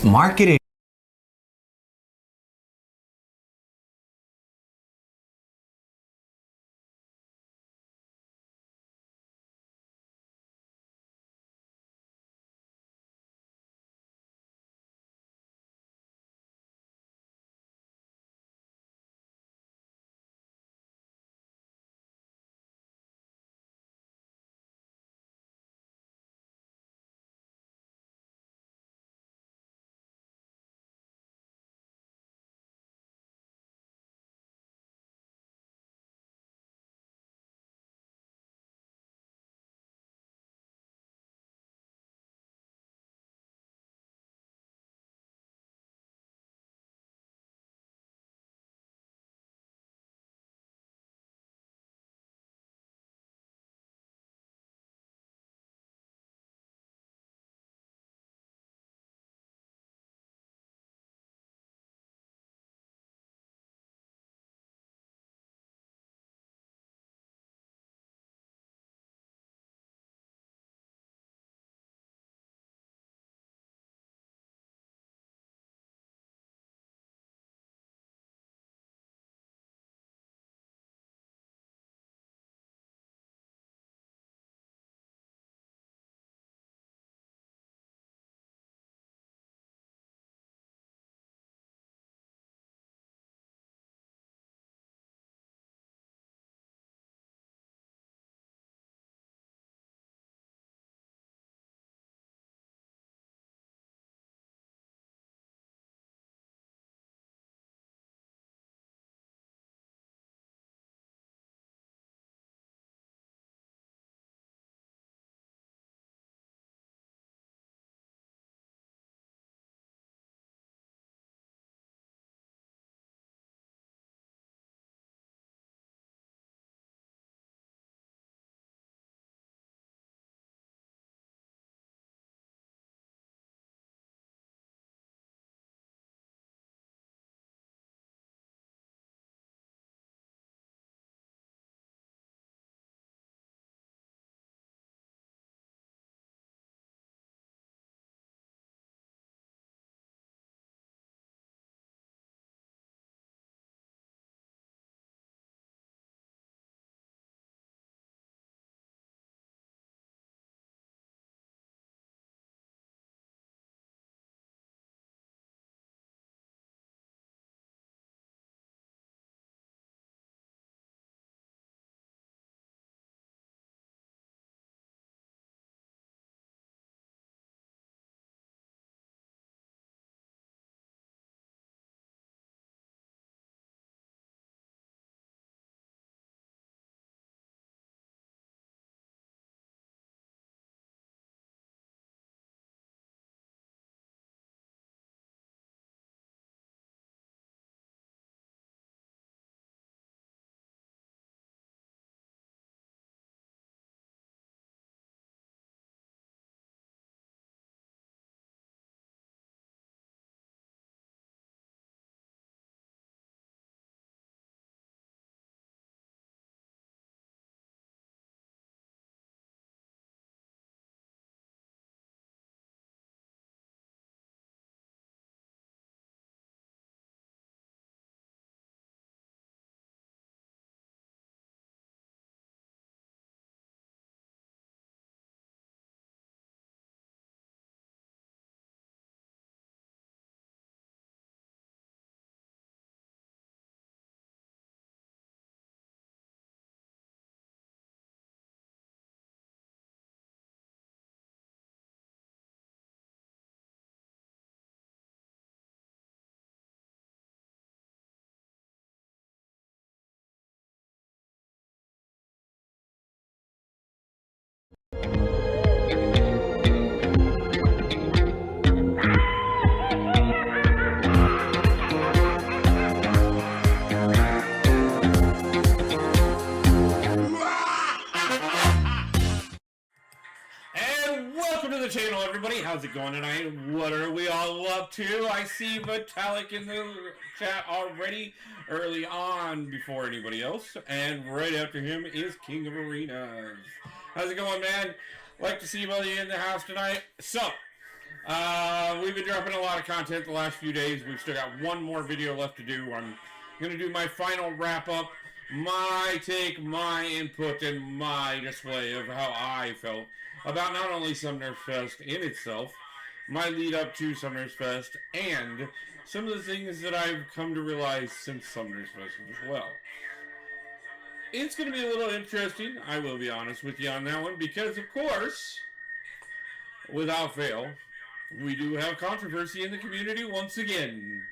Marketing. And welcome to the channel, everybody. How's it going tonight? What are we all up to? I see Metallic in the chat already early on before anybody else. And right after him is King of Arenas. How's it going, man? Like to see you in the house tonight. So, We've been dropping a lot of content the last few days. We've still got one more video left to do. I'm going to do my final wrap-up, my take, my input, and my display of how I felt about not only Sumner's Fest in itself, my lead up to Sumner's Fest, and some of the things that I've come to realize since Sumner's Fest as well. It's going to be a little interesting, I will be honest with you on that one, because of course, without fail, we do have controversy in the community once again.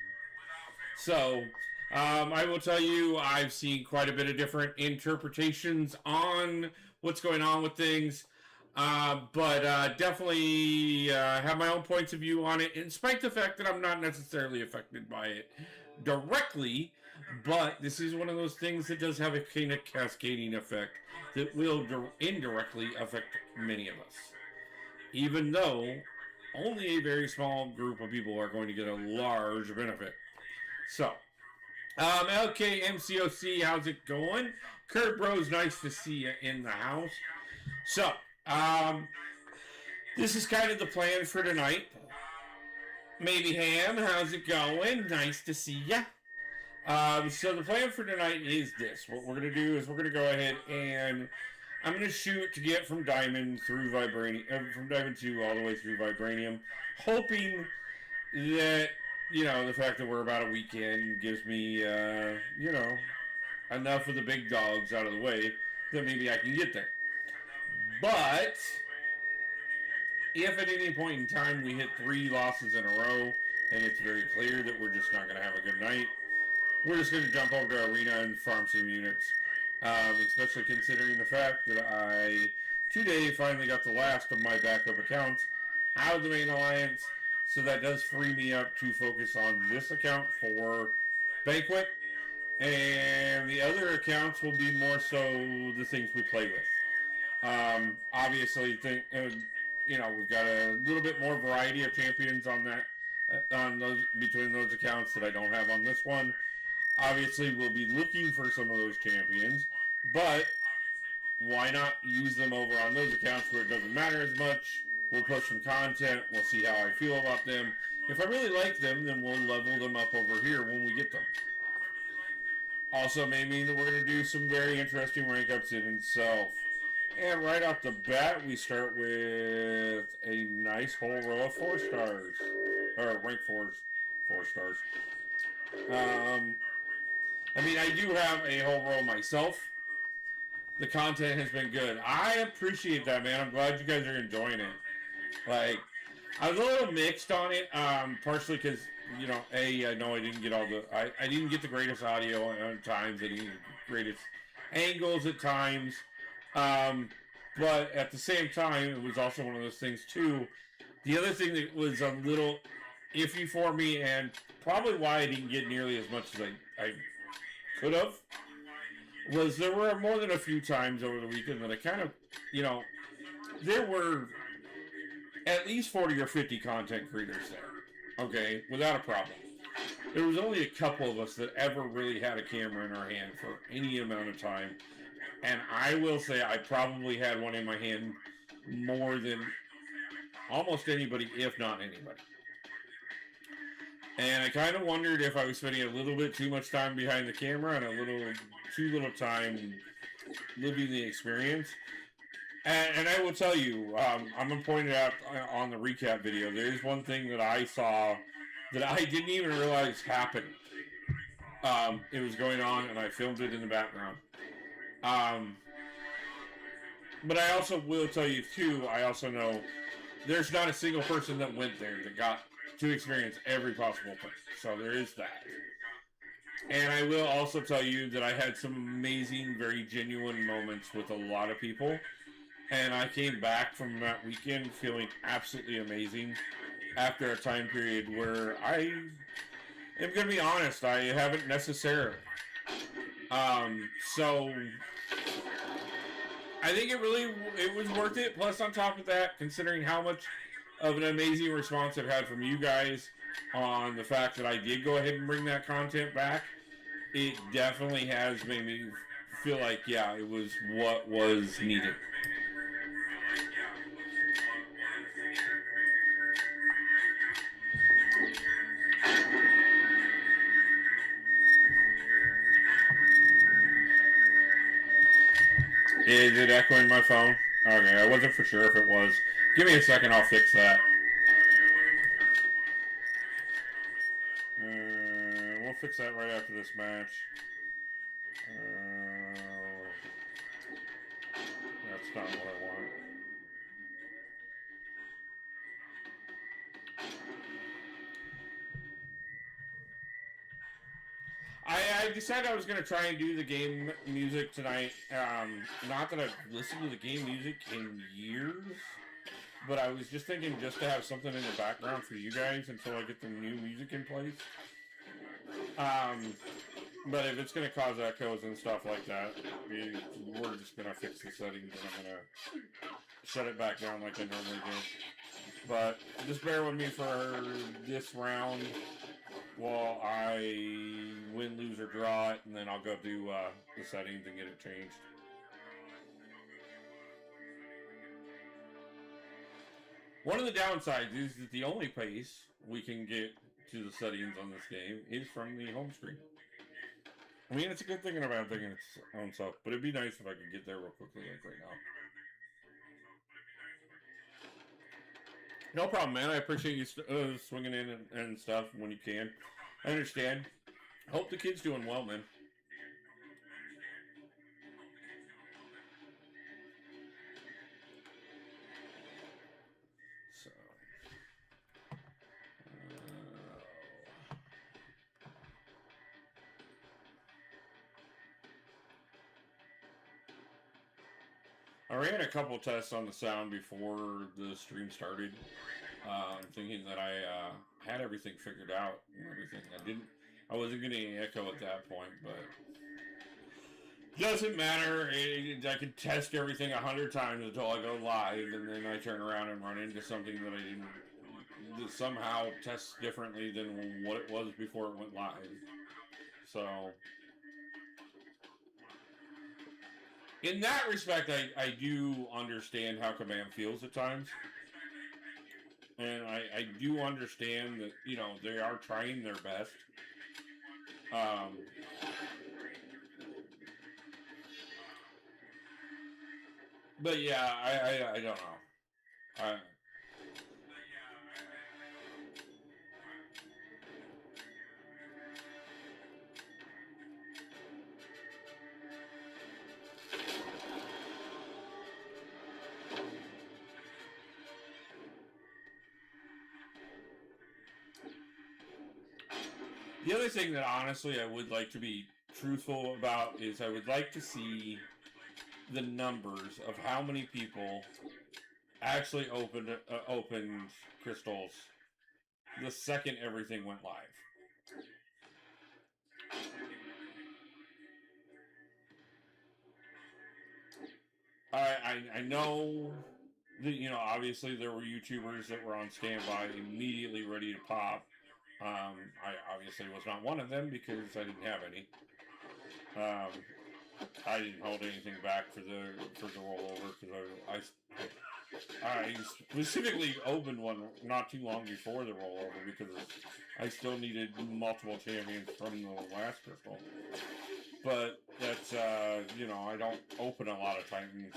So, I will tell you, I've seen quite a bit of different interpretations on what's going on with things, but definitely have my own points of view on it, in spite of the fact that I'm not necessarily affected by it directly. But this is one of those things that does have a kind of cascading effect that will indirectly affect many of us. Even though only a very small group of people are going to get a large benefit. So, Mcoc, how's it going? Kurt Bros, nice to see you in the house. So, this is kind of the plan for tonight. Maybe Ham, how's it going? Nice to see ya. So the plan for tonight is this. What we're going to do is we're going to go ahead and I'm going to shoot to get from Diamond through Vibranium, from Diamond 2 all the way through Vibranium, hoping that, you know, the fact that we're about a weekend gives me, you know, enough of the big dogs out of the way that maybe I can get there. But if at any point in time we hit 3 losses in a row and it's very clear that we're just not going to have a good night, we're just going to jump over to Arena and farm some units. Especially considering the fact that I, today, finally got the last of my backup accounts out of the main alliance. So that does free me up to focus on this account for Banquet. And the other accounts will be more so the things we play with. Obviously, you know, we've got a little bit more variety of champions on that, between those accounts that I don't have on this one. Obviously, we'll be looking for some of those champions, but why not use them over on those accounts where it doesn't matter as much? We'll push some content, we'll see how I feel about them. If I really like them, then we'll level them up over here when we get them. Also may mean that we're going to do some very interesting rank ups in itself. And right off the bat, we start with a nice whole row of 4 stars. Or rank 4s. 4 stars. I mean, I do have a whole row myself. The content has been good. I appreciate that, man. I'm glad you guys are enjoying it. Like, I was a little mixed on it, partially because, you know, I know I didn't get all the... I didn't get the greatest audio at times. I didn't get the greatest angles at times. But at the same time, it was also one of those things, too. The other thing that was a little iffy for me, and probably why I didn't get nearly as much as I could have, was there were more than a few times over the weekend that I kind of, you know, there were at least 40 or 50 content creators there, okay, without a problem. There was only a couple of us that ever really had a camera in our hand for any amount of time, and I will say I probably had one in my hand more than almost anybody, if not anybody. And I kind of wondered if I was spending a little bit too much time behind the camera and a little too little time living the experience. And I will tell you, I'm going to point it out on the recap video. There's one thing that I saw that I didn't even realize happened. It was going on, and I filmed it in the background. But I also will tell you, too, I also know there's not a single person that went there that got to experience every possible thing. So there is that. And I will also tell you that I had some amazing, very genuine moments with a lot of people. And I came back from that weekend feeling absolutely amazing after a time period where I am going to be honest, I haven't necessarily. So I think it was worth it. Plus, on top of that, considering how much of an amazing response I've had from you guys on the fact that I did go ahead and bring that content back, it definitely has made me feel like, yeah, it was what was needed. Is it echoing my phone? Okay, I wasn't for sure if it was. Give me a second, I'll fix that. We'll fix that right after this match. That's not what I want. I decided I was going to try and do the game music tonight. Not that I've listened to the game music in years, but I was just thinking just to have something in the background for you guys until I get the new music in place. But if it's going to cause echoes and stuff like that, we're just going to fix the settings and I'm going to shut it back down like I normally do. But just bear with me for this round while I win, lose, or draw it, and then I'll go do the settings and get it changed. One of the downsides is that the only place we can get to the settings on this game is from the home screen. I mean, it's a good thing and a bad thing in its own self, but it'd be nice if I could get there real quickly, like right now. No problem, man. I appreciate you swinging in and stuff when you can. I understand. Hope the kid's doing well, man. So. I ran a couple tests on the sound before the stream started. Thinking that I had everything figured out and everything. I wasn't getting an echo at that point, but doesn't matter. I could test everything 100 times until I go live, and then I turn around and run into something that I didn't that somehow tests differently than what it was before it went live. So, in that respect, I do understand how Command feels at times. And I do understand that, you know, they are trying their best. But yeah, I don't know. The other thing that honestly I would like to be truthful about is I would like to see the numbers of how many people actually opened crystals the second everything went live. I know that, you know, obviously there were YouTubers that were on standby immediately ready to pop. I obviously was not one of them because I didn't have any. I didn't hold anything back for the rollover because I specifically opened one not too long before the rollover because I still needed multiple champions from the last crystal. But that's you know, I don't open a lot of Titans,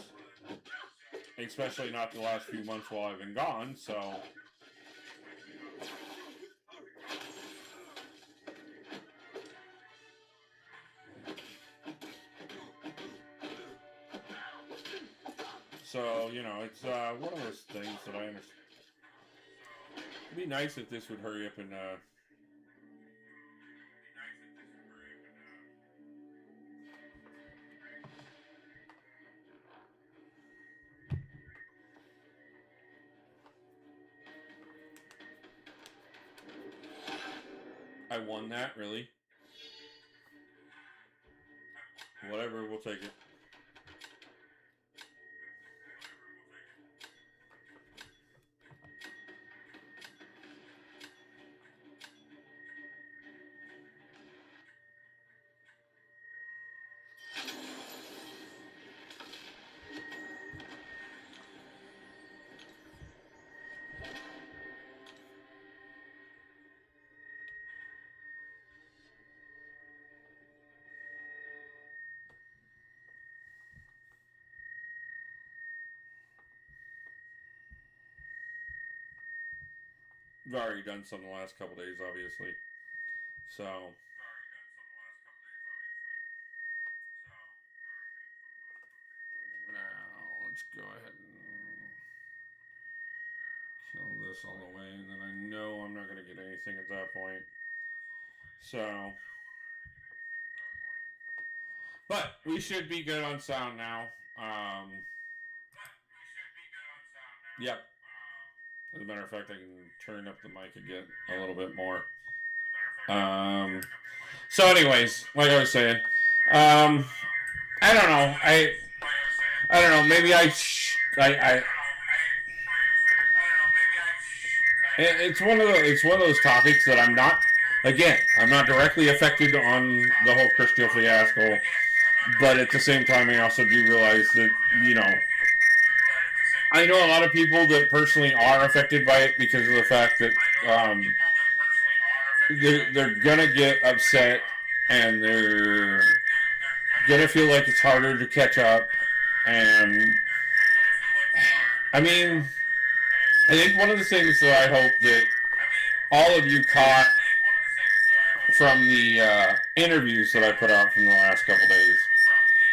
especially not the last few months while I've been gone. So, you know, it's one of those things that I understand. It'd be nice if this would hurry up and I won that, really? Whatever, we'll take it. I've already done some the last couple days, obviously. So now let's go ahead and kill this all the way, and then I know I'm not going to get anything at that point. So, but we should be good on sound now. Yep. As a matter of fact, I can turn up the mic again a little bit more. So, anyways, like I was saying, I don't know. I don't know. Maybe it's one of those topics that I'm not. Again, I'm not directly affected on the whole Chris Steele fiasco, but at the same time, I also do realize that I know a lot of people that personally are affected by it because of the fact that they're gonna get upset and they're gonna feel like it's harder to catch up. And I mean, I think one of the things that I hope that all of you caught from the interviews that I put out from the last couple days,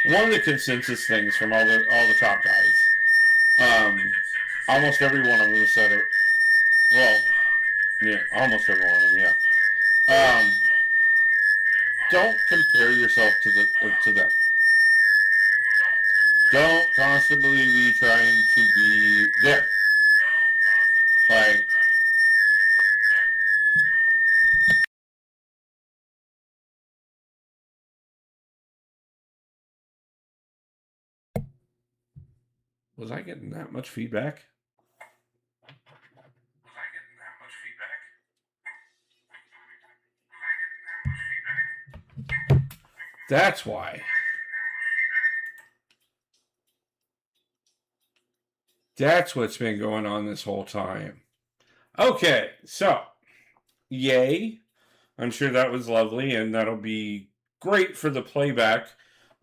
one of the consensus things from all the top guys, almost every one of them said it. Well, yeah, almost every one of them, yeah. Don't compare yourself to them. Don't constantly be trying to be them. Like, was I getting that much feedback? That's why. That's what's been going on this whole time. Okay, so, yay. I'm sure that was lovely, and that'll be great for the playback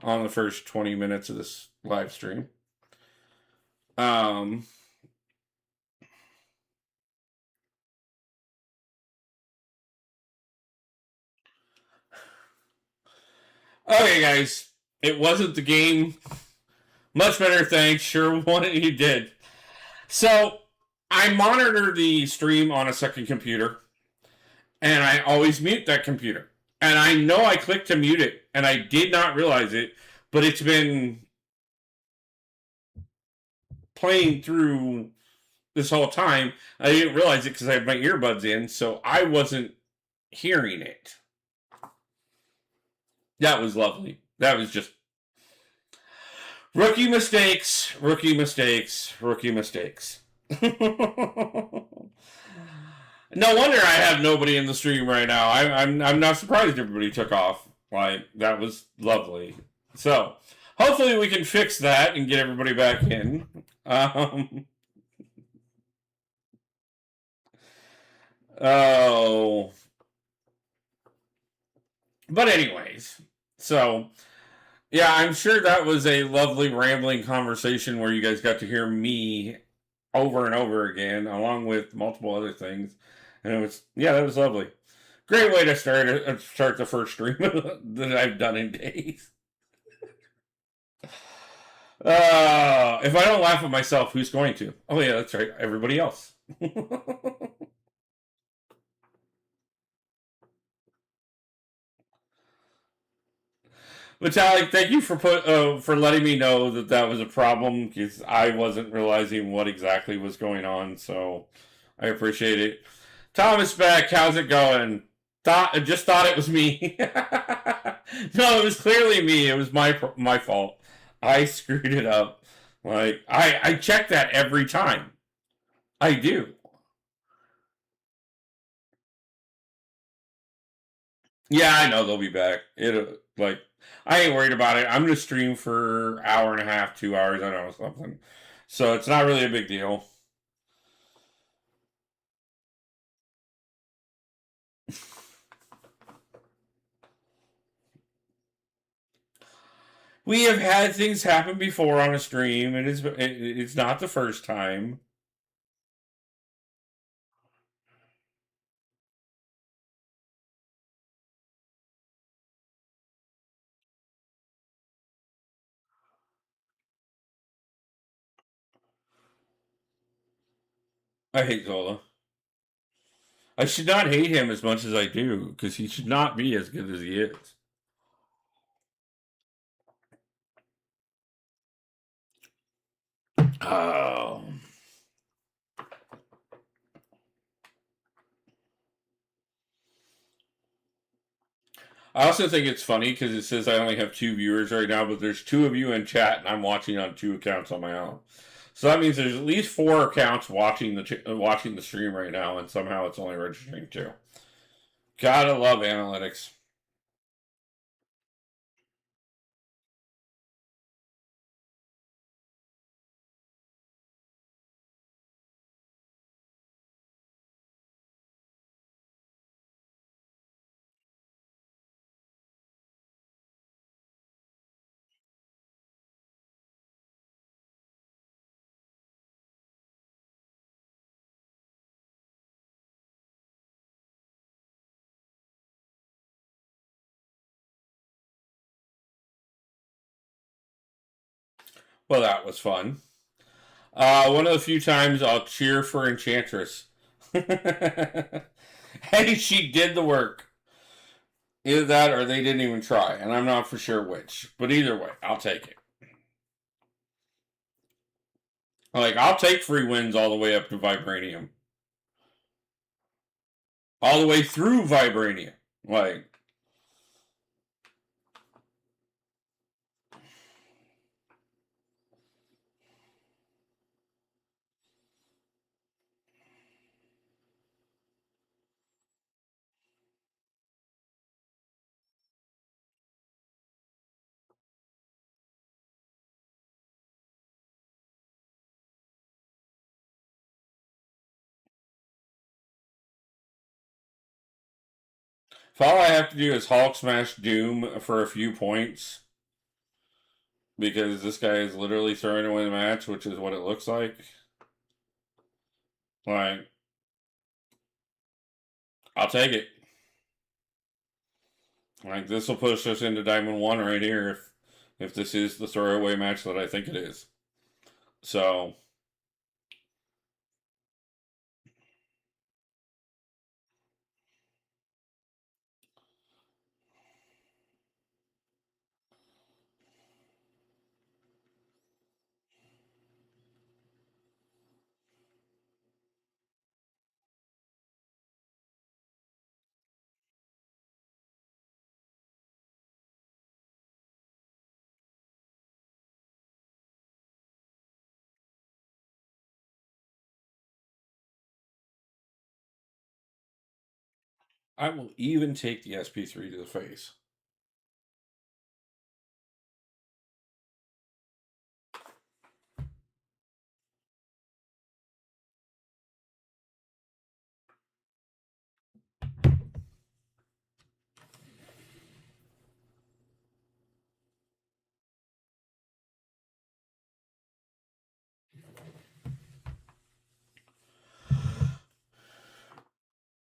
on the first 20 minutes of this live stream. Okay, guys, it wasn't the game. Much better, thanks. Sure, what you did. So, I monitor the stream on a second computer, and I always mute that computer. And I know I clicked to mute it, and I did not realize it, but it's been playing through this whole time. I didn't realize it because I had my earbuds in, so I wasn't hearing it. That was lovely. That was just rookie mistakes, rookie mistakes, rookie mistakes. No wonder I have nobody in the stream right now. I'm not surprised everybody took off. Like, that was lovely. So, hopefully we can fix that and get everybody back in. Oh. But anyways, so, yeah, I'm sure that was a lovely rambling conversation where you guys got to hear me over and over again, along with multiple other things. And it was, yeah, that was lovely. Great way to start the first stream that I've done in days. If I don't laugh at myself, who's going to? Oh yeah, that's right, everybody else. Vitalik, thank you for letting me know that was a problem because I wasn't realizing what exactly was going on. So I appreciate it. Thomas Beck, how's it going? Just thought it was me. No, it was clearly me. It was my fault. I screwed it up. Like I check that every time. I do. Yeah, I know they'll be back. It like I ain't worried about it. I'm gonna stream for an hour and a half, 2 hours. I don't know something. So it's not really a big deal. We have had things happen before on a stream. It's not the first time. I hate Zola. I should not hate him as much as I do, because he should not be as good as he is. Oh. I also think it's funny because it says I only have 2 viewers right now, but there's 2 of you in chat, and I'm watching on 2 accounts on my own. So that means there's at least 4 accounts watching the stream right now, and somehow it's only registering 2. Gotta love analytics. Well, that was fun. One of the few times I'll cheer for Enchantress. Hey, she did the work. Either that or they didn't even try, and I'm not for sure which. But either way, I'll take it. Like, I'll take free wins all the way up to Vibranium. All the way through Vibranium. Like, if all I have to do is Hulk smash Doom for a few points, because this guy is literally throwing away the match, which is what it looks like. Like, I'll take it. Like, this will push us into Diamond 1 right here if this is the throwaway match that I think it is. So, I will even take the SP3 to the face.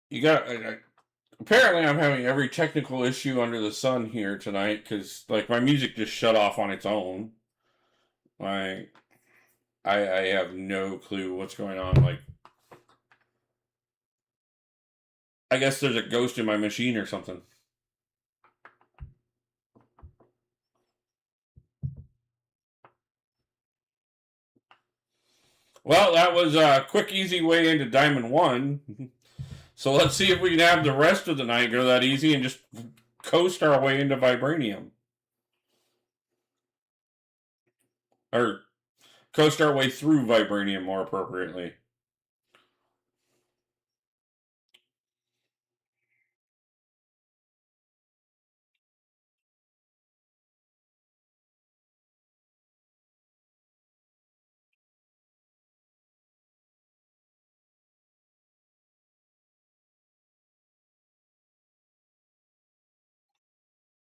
You got. Apparently, I'm having every technical issue under the sun here tonight because, like, my music just shut off on its own. Like, I have no clue what's going on. Like, I guess there's a ghost in my machine or something. Well, that was a quick, easy way into Diamond 1. So let's see if we can have the rest of the night go that easy and just coast our way into Vibranium. Or coast our way through Vibranium, more appropriately.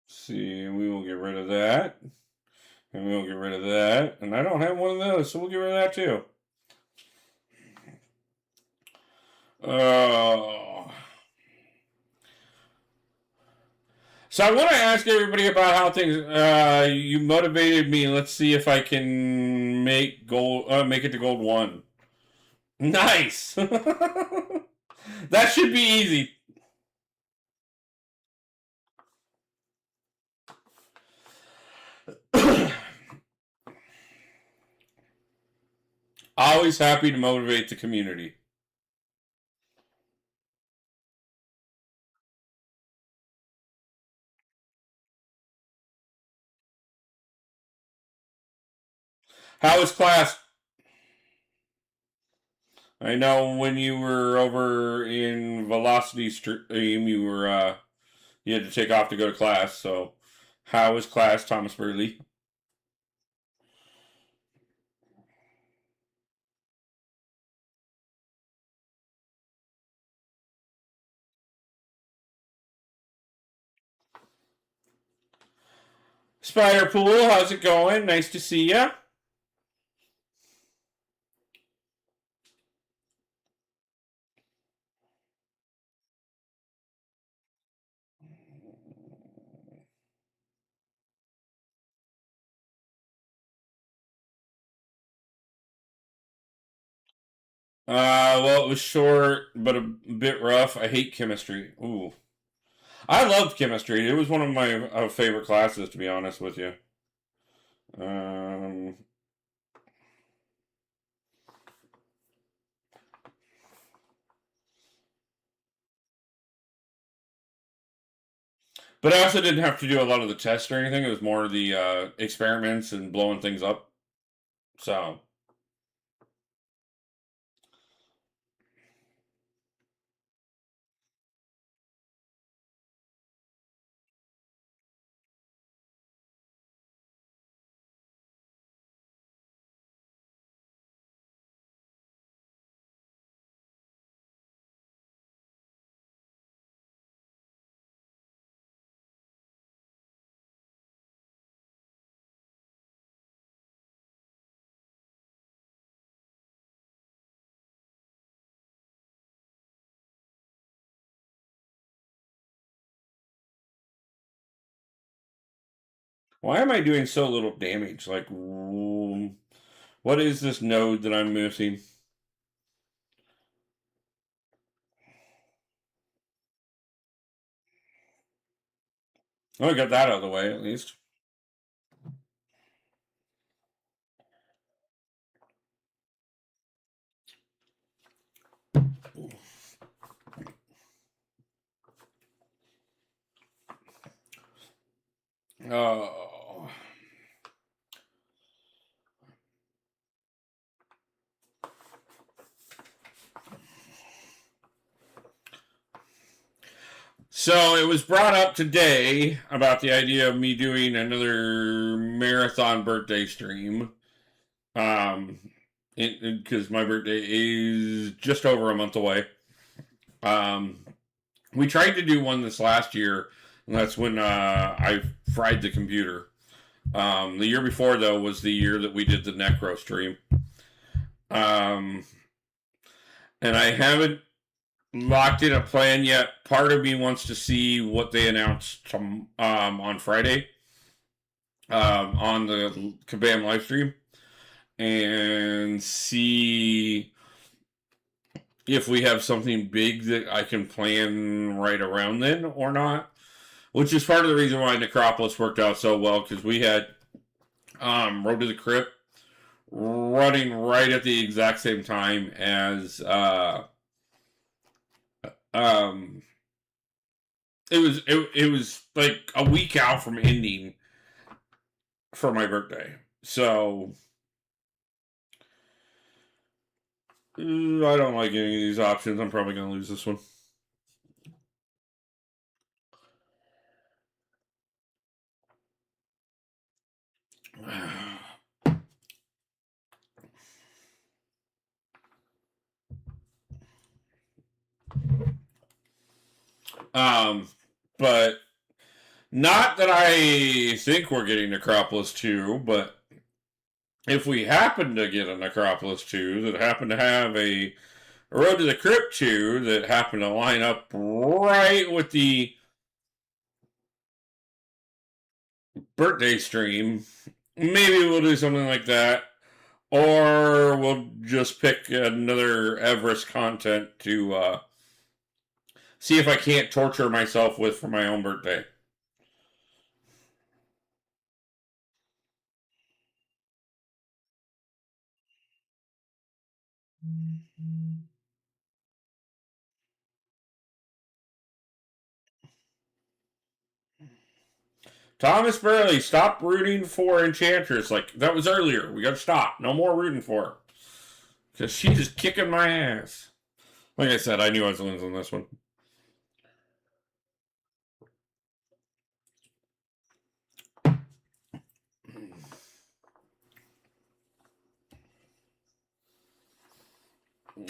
See, we will get rid of that. And we'll get rid of that. And I don't have one of those, so we'll get rid of that too. Oh. So I want to ask everybody about how things. You motivated me. Let's see if I can make gold. Make it to gold 1. Nice. That should be easy. Always happy to motivate the community. How was class? I know when you were over in Velocity Stream, you had to take off to go to class. So, how was class, Thomas Burley? Spider Pool, how's it going? Nice to see ya. Well, it was short, but a bit rough. I hate chemistry. Ooh. I loved chemistry. It was one of my favorite classes, to be honest with you. Um, but I also didn't have to do a lot of the tests or anything. It was more the experiments and blowing things up. So, why am I doing so little damage? Like, what is this node that I'm missing? Oh, I got that out of the way at least. Oh. So it was brought up today about the idea of me doing another marathon birthday stream. Um, because my birthday is just over a month away. Um, we tried to do one this last year, and that's when I fried the computer. The year before, though, was the year that we did the Necro stream. Um, and I haven't locked in a plan yet. Part of me wants to see what they announced on Friday on the Kabam live stream and see if we have something big that I can plan right around then or not. Which is part of the reason why Necropolis worked out so well because we had Road to the Crypt running right at the exact same time as um, it was like a week out from ending for my birthday. So I don't like any of these options. I'm probably going to lose this one. But not that I think we're getting Necropolis 2, but if we happen to get a Necropolis 2 that happen to have a Road to the Crypt 2 that happen to line up right with the birthday stream, maybe we'll do something like that. or we'll just pick another Everest content to see if I can't torture myself with for my own birthday. Thomas Burley, stop rooting for Enchantress. Like, that was earlier. We gotta stop. No more rooting for her. Because she's just kicking my ass. Like I said, I knew I was losing this one.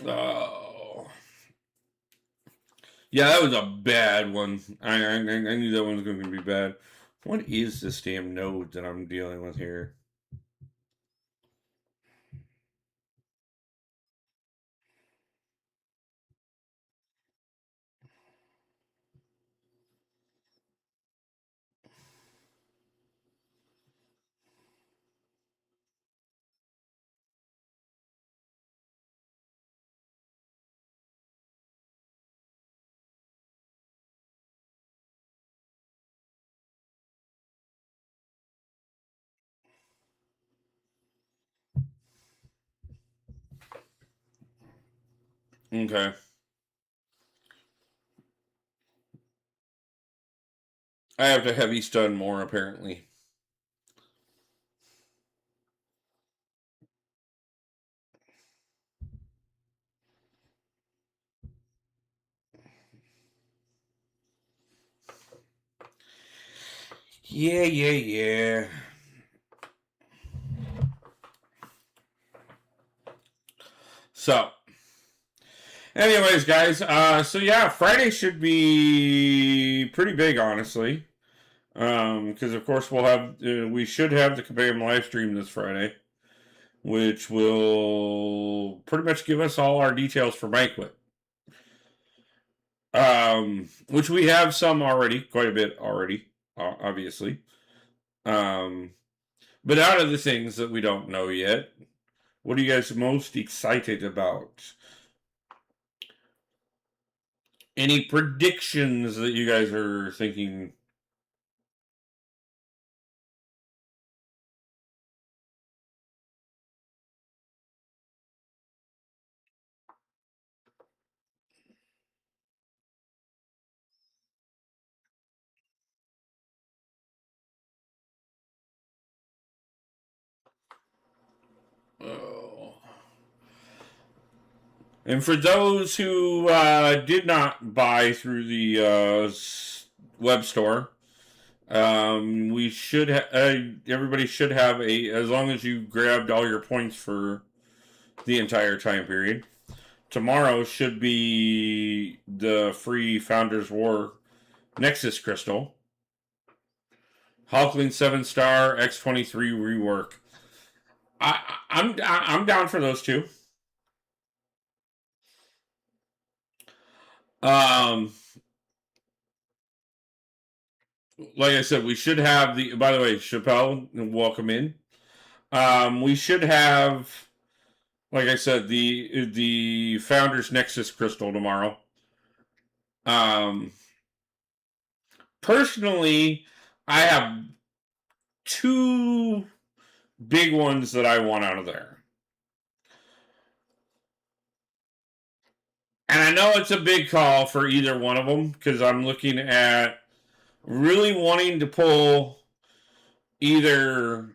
Oh. Yeah, that was a bad one. I knew that one was going to be bad. What is this damn node that I'm dealing with here? Okay. I have to heavy stun more, apparently. Yeah. So, anyways, guys, so yeah, Friday should be pretty big, honestly. Because of course we should have the Kabam live stream this Friday, which will pretty much give us all our details for banquet. Which we have some already, quite a bit already, obviously. Um, but out of the things that we don't know yet, what are you guys most excited about? Any predictions that you guys are thinking? Oh. And for those who did not buy through the web store, we should everybody should have as long as you grabbed all your points for the entire time period. Tomorrow should be the free Founders War Nexus Crystal. Hulkling 7-star X23 rework. I'm down for those two. Um, like I said, we should have the. By the way, Chappelle, welcome in. We should have, like I said, the Founders Nexus Crystal tomorrow. Um, Personally, I have two big ones that I want out of there. And I know it's a big call for either one of them because I'm looking at really wanting to pull either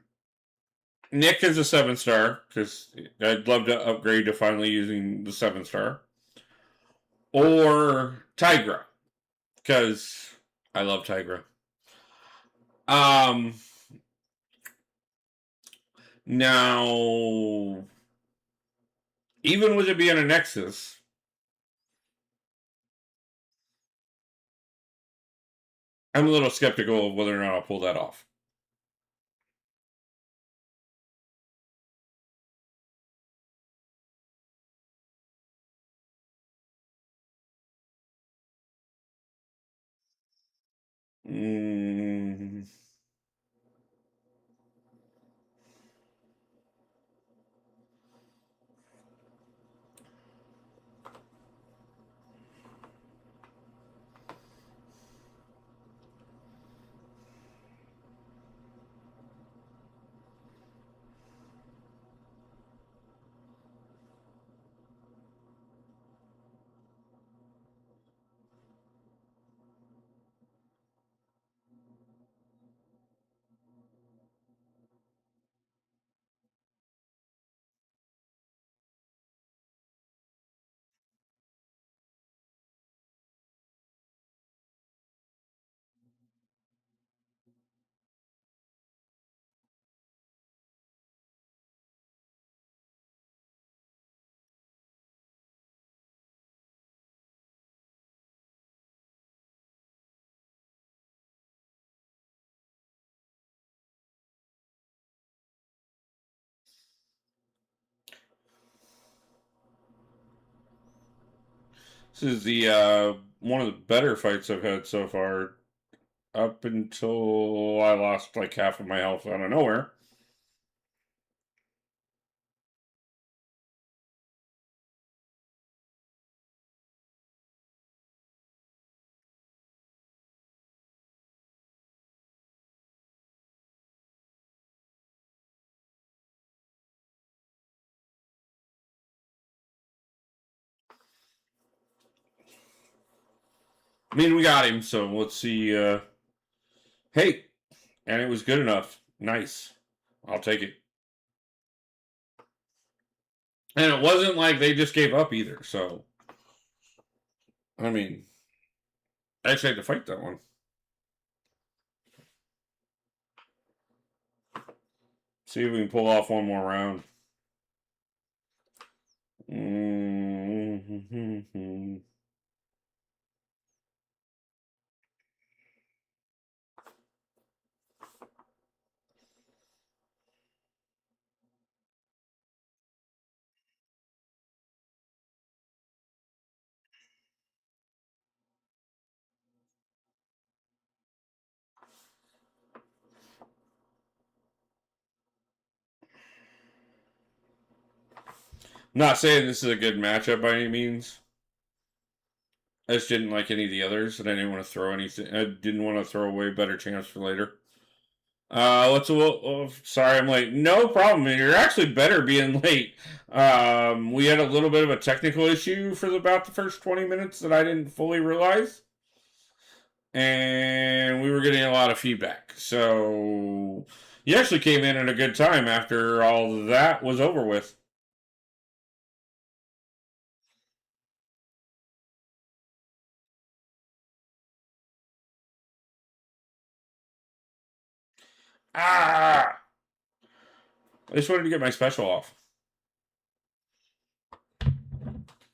Nick as a 7-star because I'd love to upgrade to finally using the 7-star, or Tigra because I love Tigra. Um, Now, even with it being a Nexus, I'm a little skeptical of whether or not I'll pull that off. This is the one of the better fights I've had so far, up until I lost like half of my health out of nowhere. I mean, we got him, so let's see. Hey, and it was good enough. Nice. I'll take it. And it wasn't like they just gave up either, so. I mean, I actually had to fight that one. See if we can pull off one more round. Mm-hmm. Not saying this is a good matchup by any means. I just didn't like any of the others, and I didn't want to throw anything. I didn't want to throw away a better chance for later. Sorry, I'm late. No problem. You're actually better being late. We had a little bit of a technical issue for about the first 20 minutes that I didn't fully realize, and we were getting a lot of feedback. So you actually came in at a good time after all that was over with. Ah! I just wanted to get my special off.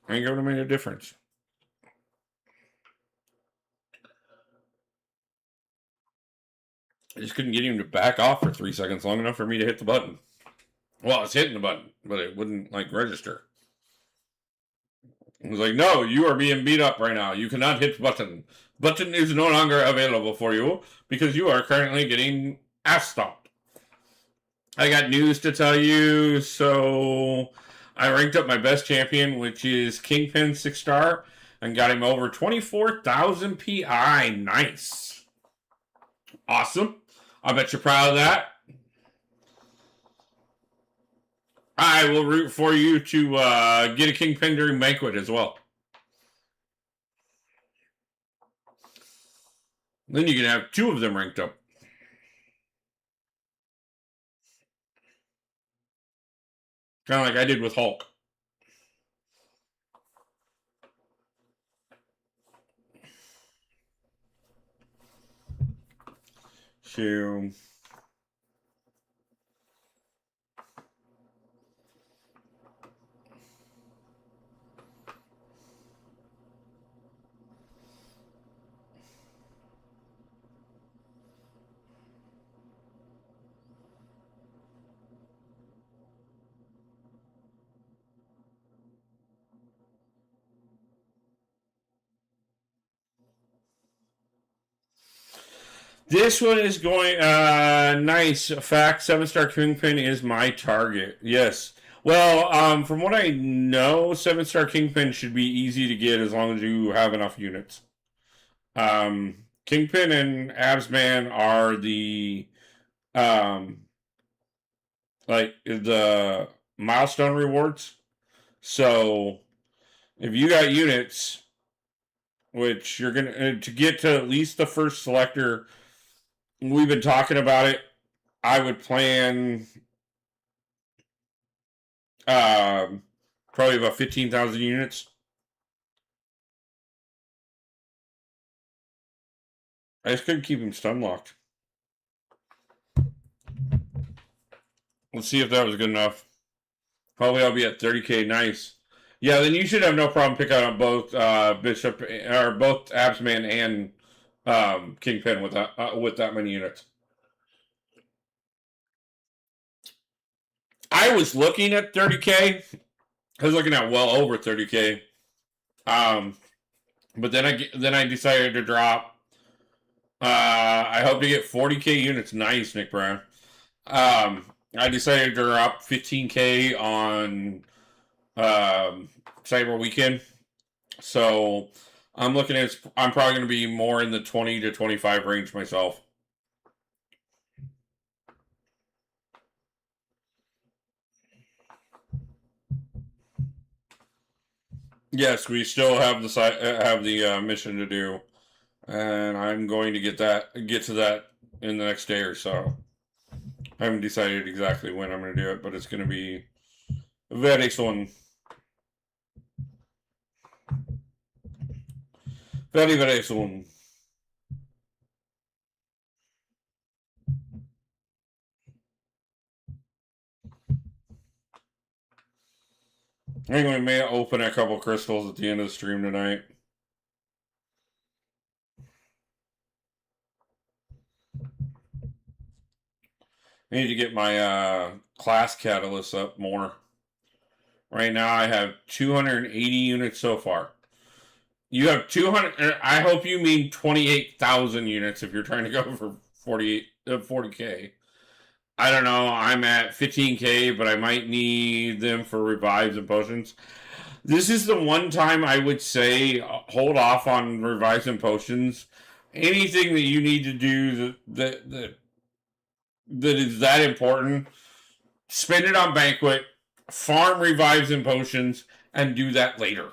Ain't going to make a difference. I just couldn't get him to back off for 3 seconds long enough for me to hit the button. Well, I was hitting the button, but it wouldn't like register. It was like, no, you are being beat up right now. You cannot hit the button. Button is no longer available for you because you are currently getting ass stomped. I got news to tell you. So I ranked up my best champion, which is Kingpin 6-star, and got him over 24,000 PI. Nice. Awesome. I bet you're proud of that. I will root for you to get a Kingpin during Banquet as well. Then you can have 2 of them ranked up. Kind of like I did with Hulk. So this one is going nice. Fact, 7-star Kingpin is my target. Yes. Well, from what I know, 7-star Kingpin should be easy to get as long as you have enough units. Kingpin and Absman are the like the milestone rewards. So if you got units, which you're gonna to get to at least the first selector, we've been talking about it. I would plan probably about 15,000 units. I just couldn't keep him stun locked. Let's see if that was good enough. Probably I'll be at 30k. Nice. Yeah, then you should have no problem picking up both Bishop or both Absman and Kingpin with that many units. I was looking at 30k. I was looking at well over 30k. But then I decided to drop. I hope to get 40K units. Nice, Nick Brown. I decided to drop 15K on Cyber Weekend. So I'm looking at. I'm probably going to be more in the 20 to 25 range myself. Yes, we still have the mission to do, and I'm going to get to that in the next day or so. I haven't decided exactly when I'm going to do it, but it's going to be very soon. Very, very soon. I think we may open a couple crystals at the end of the stream tonight. I need to get my class catalyst up more. Right now I have 280 units so far. You have 200. I hope you mean 28,000 units if you're trying to go for 40K. I don't know. I'm at 15K, but I might need them for revives and potions. This is the one time I would say hold off on revives and potions. Anything that you need to do that is that important, spend it on banquet, farm revives and potions, and do that later.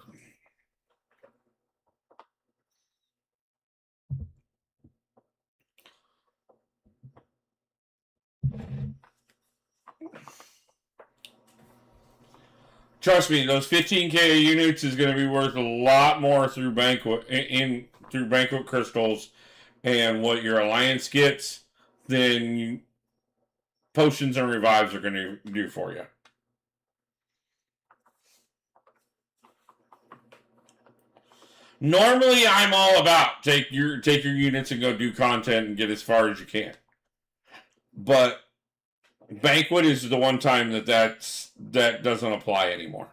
Trust me, those 15K units is going to be worth a lot more through banquet crystals and what your alliance gets than potions and revives are going to do for you. Normally, I'm all about take your units and go do content and get as far as you can. But banquet is the one time that doesn't apply anymore.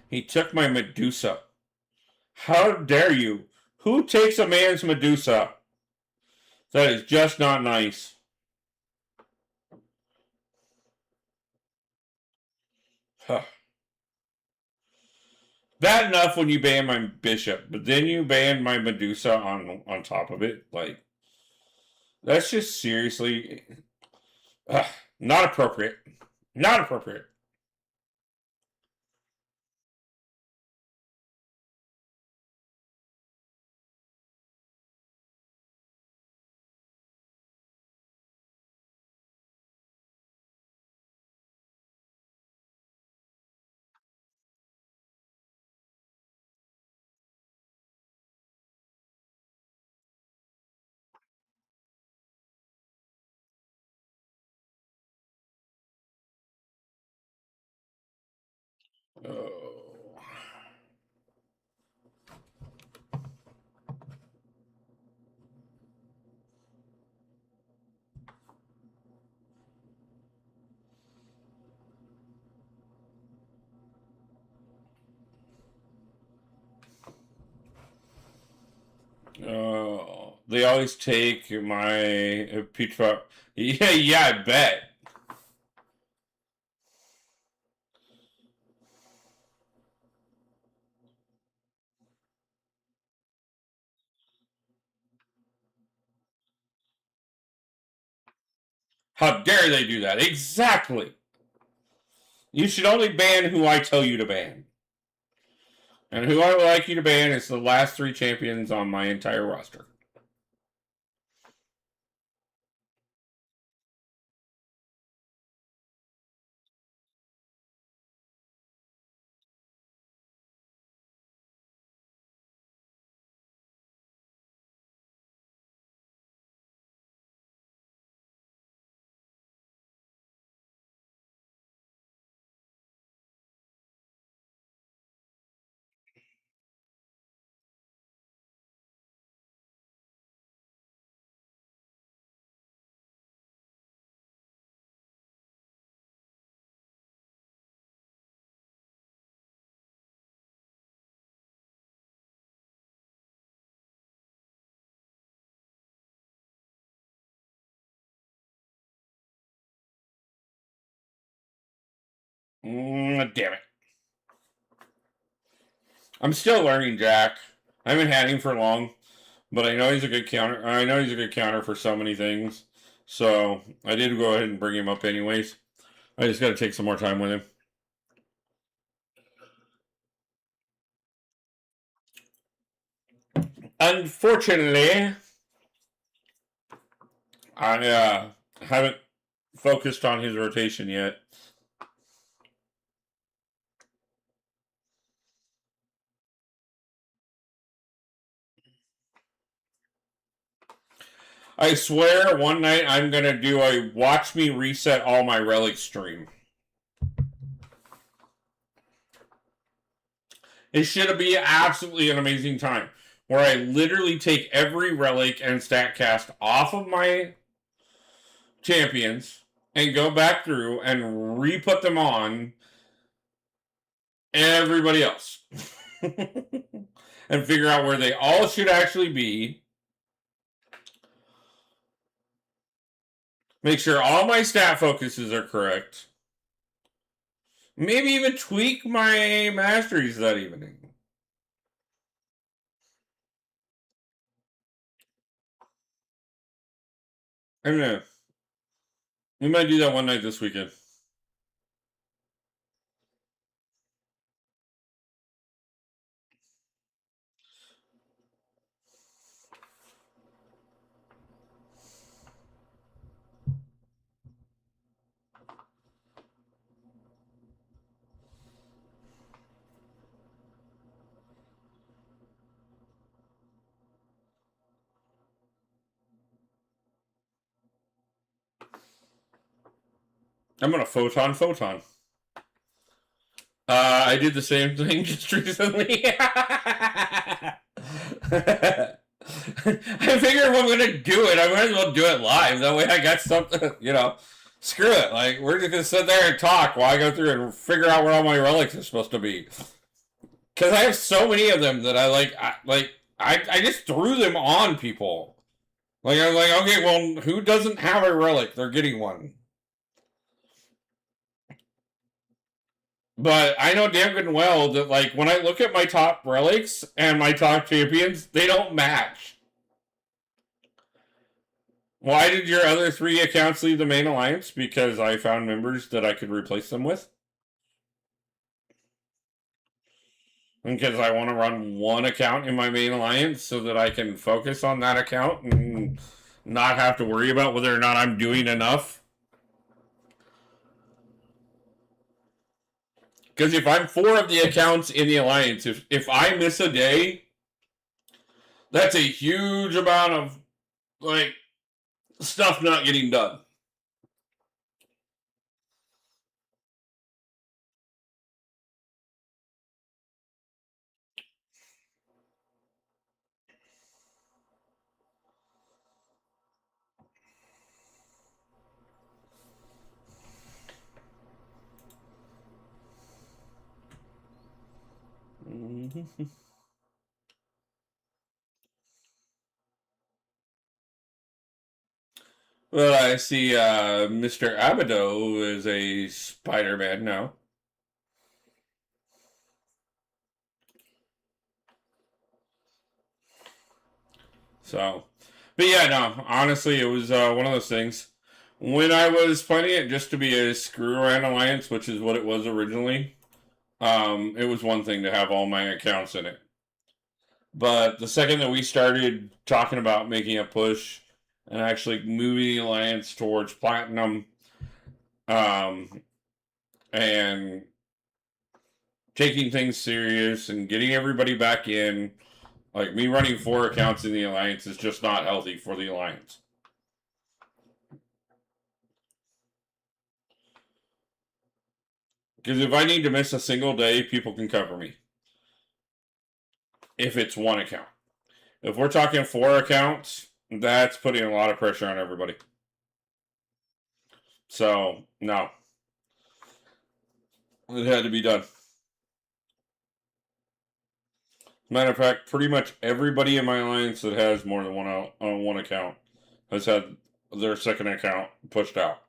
He took my Medusa. How dare you? Who takes a man's Medusa? That is just not nice. Huh. Bad enough when you ban my bishop, but then you ban my Medusa on top of it. Like, that's just seriously not appropriate. Not appropriate. Oh. Oh, they always take my peach pop. Yeah, I bet. How dare they do that? Exactly. You should only ban who I tell you to ban. And who I would like you to ban is the last 3 champions on my entire roster. Damn it. I'm still learning Jack. I haven't had him for long, but I know he's a good counter. I know he's a good counter for so many things. So I did go ahead and bring him up anyways. I just got to take some more time with him. Unfortunately, I haven't focused on his rotation yet. I swear one night I'm going to do a watch me reset all my relics stream. It should be absolutely an amazing time where I literally take every relic and stat cast off of my champions and go back through and re-put them on everybody else. And figure out where they all should actually be. Make sure all my stat focuses are correct. Maybe even tweak my masteries that evening. I don't know. We might do that one night this weekend. I'm gonna photon. I did the same thing just recently. I figure if I'm gonna do it, I might as well do it live. That way I got something, you know. Screw it. Like, we're just gonna sit there and talk while I go through and figure out where all my relics are supposed to be. Because I have so many of them that I just threw them on people. Like, I was like, okay, well, who doesn't have a relic? They're getting one. But I know damn good and well that, like, when I look at my top relics and my top champions, they don't match. Why did your other 3 accounts leave the main alliance? Because I found members that I could replace them with. Because I want to run one account in my main alliance so that I can focus on that account and not have to worry about whether or not I'm doing enough. Because if I'm 4 of the accounts in the alliance, if I miss a day, that's a huge amount of, like, stuff not getting done. Well, I see Mr. Abado is a Spider-Man now. So, but yeah, no, honestly, it was one of those things. When I was planning it just to be a screw around alliance, which is what it was originally, it was one thing to have all my accounts in it. But the second that we started talking about making a push and actually moving the alliance towards platinum, and taking things serious and getting everybody back in, like, me running 4 accounts in the alliance is just not healthy for the alliance. Because if I need to miss a single day, people can cover me. If it's one account. If we're talking 4 accounts, that's putting a lot of pressure on everybody. So, no. It had to be done. Matter of fact, pretty much everybody in my alliance that has more than one account has had their second account pushed out.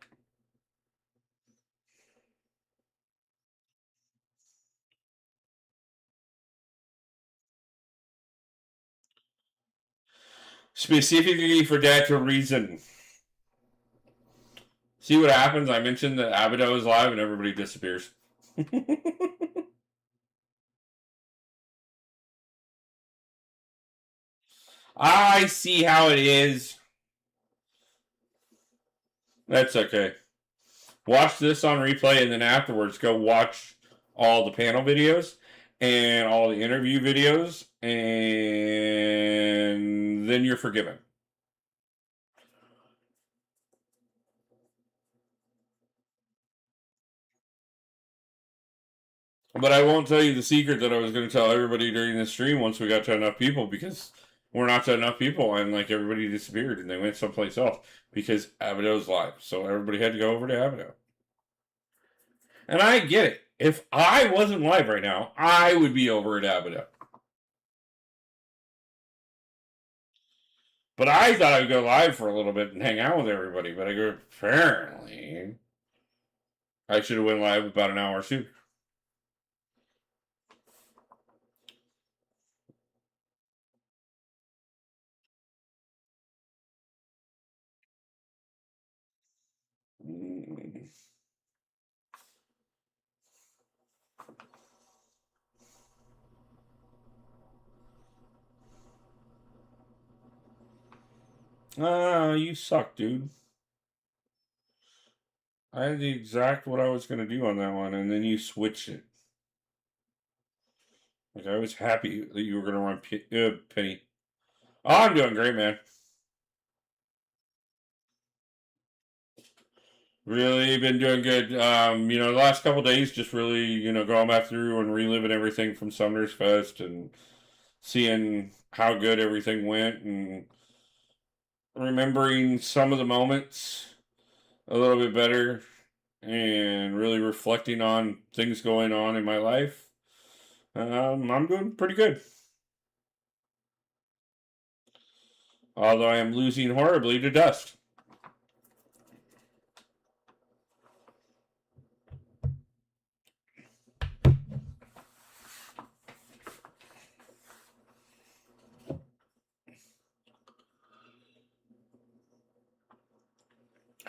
Specifically for that reason. See what happens? I mentioned that Abaddon is live and everybody disappears. I see how it is. That's okay. Watch this on replay and then afterwards go watch all the panel videos and all the interview videos, and then you're forgiven. But I won't tell you the secret that I was going to tell everybody during this stream once we got to enough people, because we're not to enough people, and like everybody disappeared and they went someplace else because Abaddon's live. So everybody had to go over to Abaddon. And I get it. If I wasn't live right now, I would be over at Abaddon. But I thought I'd go live for a little bit and hang out with everybody. But I go, apparently, I should have went live about an hour sooner. You suck, dude. I had the exact what I was going to do on that one, and then you switched it. Like, I was happy that you were going to run Penny. Oh, I'm doing great, man. Really been doing good. The last couple days, just really, going back through and reliving everything from Sumner's Fest and seeing how good everything went and remembering some of the moments a little bit better and really reflecting on things going on in my life. I'm doing pretty good. Although I am losing horribly to dust.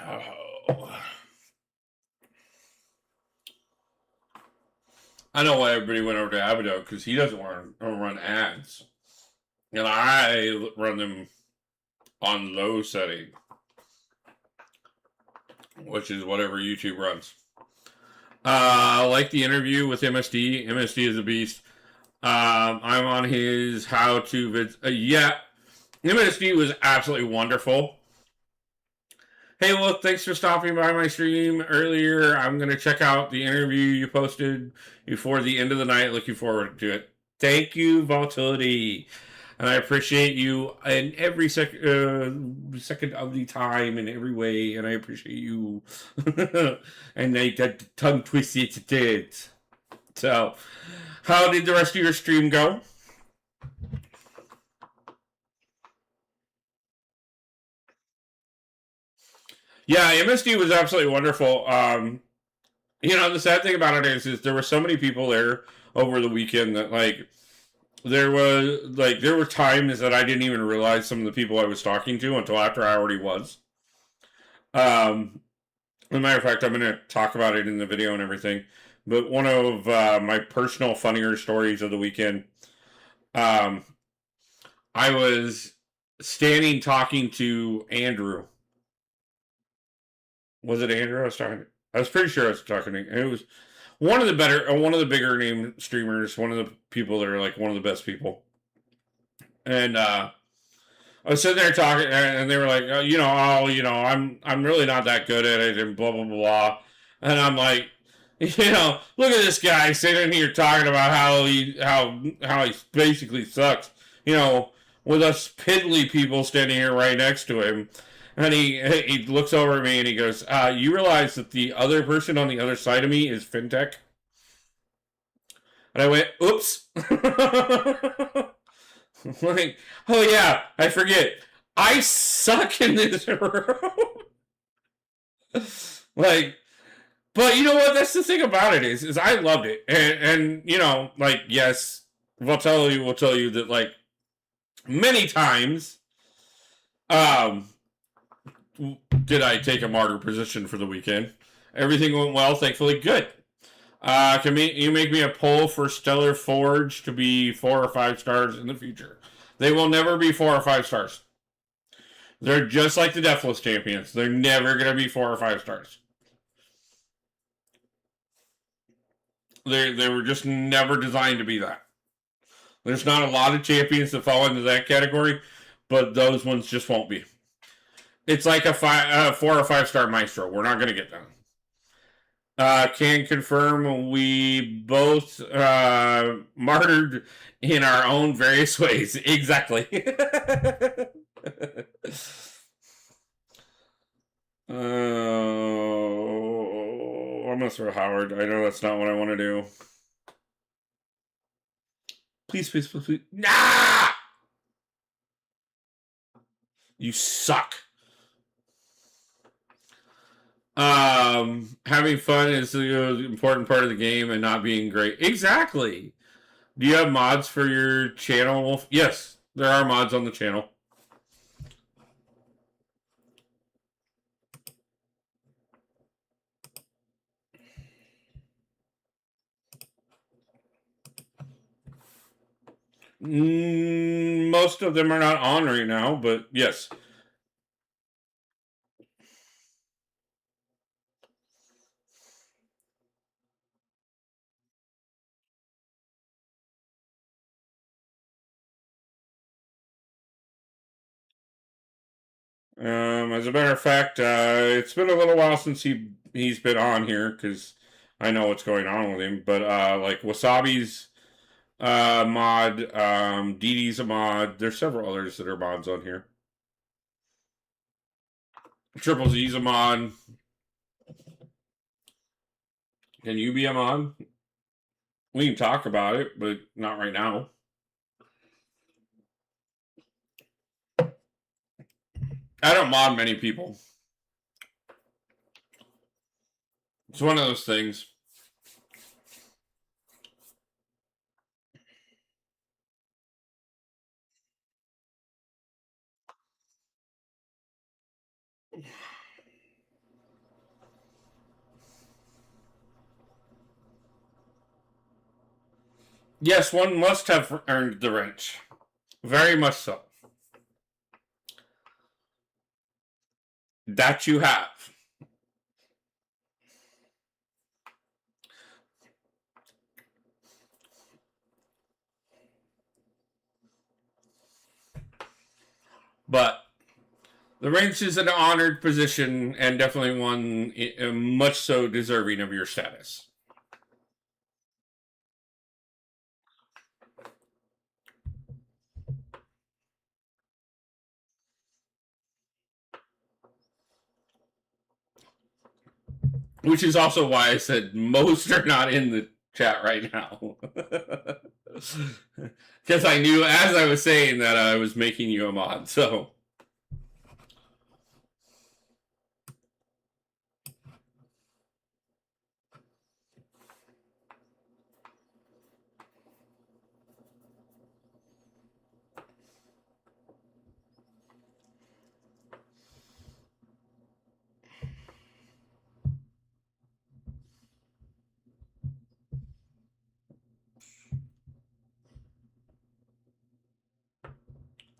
Oh. I know why everybody went over to Abaddon, because he doesn't want to run ads. And I run them on low setting, which is whatever YouTube runs. I like the interview with MSD. MSD is a beast. I'm on his how-to vids. Yeah, MSD was absolutely wonderful. Hey, look, thanks for stopping by my stream earlier. I'm going to check out the interview you posted before the end of the night. Looking forward to it. Thank you, Volatility. And I appreciate you in every second of the time in every way. And I appreciate you. And I got tongue twisted. So, how did the rest of your stream go? Yeah, MSD was absolutely wonderful. The sad thing about it is there were so many people there over the weekend that there were times that I didn't even realize some of the people I was talking to until after I already was. As a matter of fact, I'm going to talk about it in the video and everything. But one of my personal funnier stories of the weekend, I was standing talking to Andrew. Was it Andrew I was talking to? I was pretty sure I was talking to. It was one of the bigger name streamers, one of the people that are like one of the best people. And I was sitting there talking, and they were like, I'm really not that good at it, and blah blah blah. And I'm like, look at this guy sitting here talking about how he basically sucks. With us piddly people standing here right next to him. And he looks over at me and he goes, you realize that the other person on the other side of me is FinTech? And I went, oops. Like, oh yeah, I forget. I suck in this room. But you know what? That's the thing about it is I loved it. And yes, Vitelli will tell you that many times Um, did I take a martyr position for the weekend? Everything went well, thankfully. Good. Can you make me a poll for Stellar Forge to be 4 or 5 stars in the future? They will never be 4 or 5 stars. They're just like the Deathless Champions. They're never going to be 4 or 5 stars. They were just never designed to be that. There's not a lot of champions that fall into that category, but those ones just won't be. It's like a 4 or 5 star Maestro. We're not going to get them. Can confirm we both martyred in our own various ways. Exactly. I'm going to throw Howard. I know that's not what I want to do. Please, please, please, please. Nah! You suck. Having fun is the important part of the game and not being great. Exactly. Do you have mods for your channel, Wolf? Yes, there are mods on the channel. Most of them are not on right now, but yes. As a matter of fact, it's been a little while since he's been on here because I know what's going on with him. But like Wasabi's mod, DD's a mod. There's several others that are mods on here. Triple Z's a mod. Can you be a mod? We can talk about it, but not right now. I don't mod many people. It's one of those things. Yes, one must have earned the wrench. Very much so. That you have. But the wrench is an honored position and definitely one much so deserving of your status. Which is also why I said most are not in the chat right now. Because I knew as I was saying that I was making you a mod, so.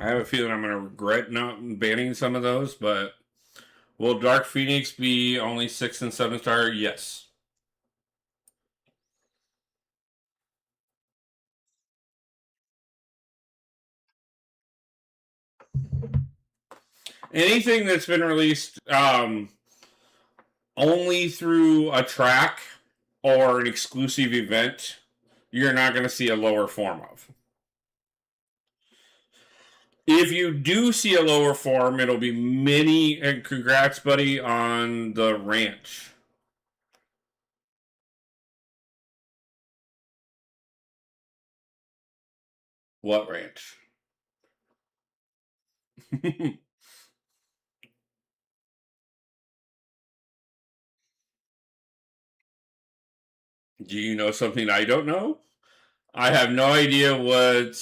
I have a feeling I'm going to regret not banning some of those, but will Dark Phoenix be only 6 and 7 star? Yes. Anything that's been released only through a track or an exclusive event, you're not going to see a lower form of. If you do see a lower form, it'll be mini. And congrats, buddy, on the ranch. What ranch? Do you know something I don't know? I have no idea what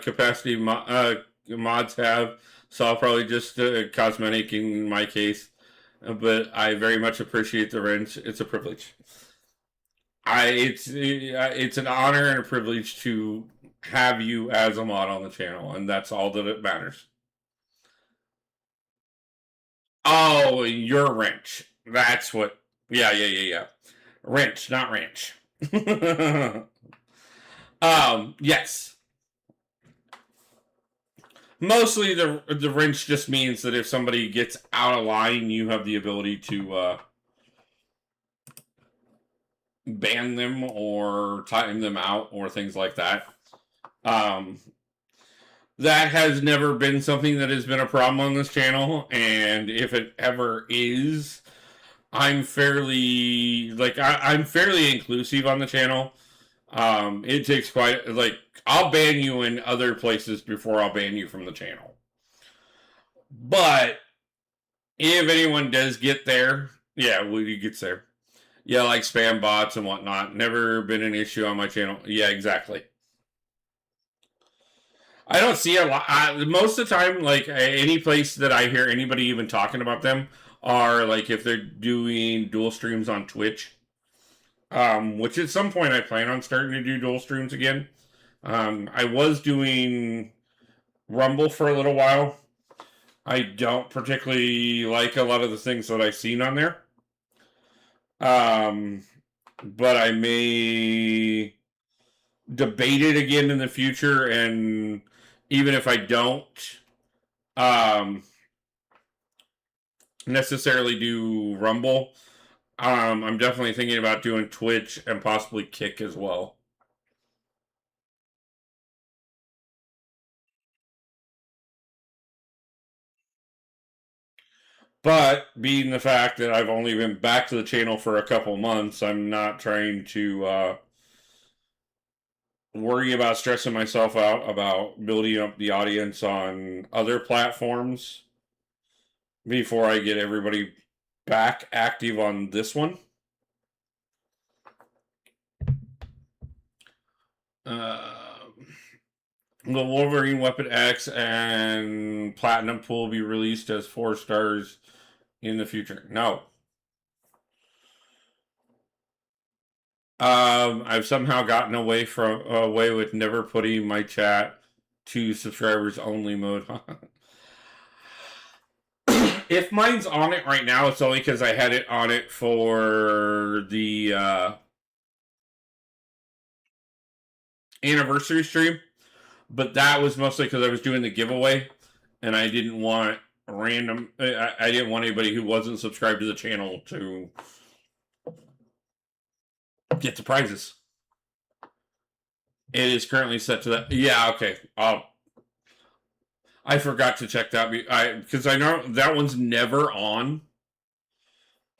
capacity mods have So I'll probably just cosmetic in my case. But I very much appreciate the wrench. It's a privilege. It's an honor and a privilege to have you as a mod on the channel, and that's all that it matters. Oh, your wrench. That's what. Yeah. Wrench, not ranch. Yes. Mostly the wrench just means that if somebody gets out of line, you have the ability to ban them or time them out or things like that. That has never been something that has been a problem on this channel, and if it ever is, I'm fairly I'm fairly inclusive on the channel. It takes quite I'll ban you in other places before I'll ban you from the channel. But if anyone does get there, yeah, well, he gets there. Yeah, like spam bots and whatnot. Never been an issue on my channel. Yeah, exactly. I don't see a lot. Most of the time, like any place that I hear anybody even talking about them are like if they're doing dual streams on Twitch, which at some point I plan on starting to do dual streams again. I was doing Rumble for a little while. I don't particularly like a lot of the things that I've seen on there. But I may debate it again in the future, and even if I don't necessarily do Rumble, I'm definitely thinking about doing Twitch and possibly Kick as well. But being the fact that I've only been back to the channel for a couple months, I'm not trying to worry about stressing myself out about building up the audience on other platforms before I get everybody back active on this one. The Wolverine Weapon X and Platinum Pool will be released as 4 stars in the future. No. I've somehow gotten away with never putting my chat to subscribers only mode. If mine's on it right now, it's only because I had it on it for the anniversary stream. But that was mostly because I was doing the giveaway, and I didn't want random. I didn't want anybody who wasn't subscribed to the channel to get the prizes. It is currently set to that. Yeah, okay. I forgot to check that because I know that one's never on.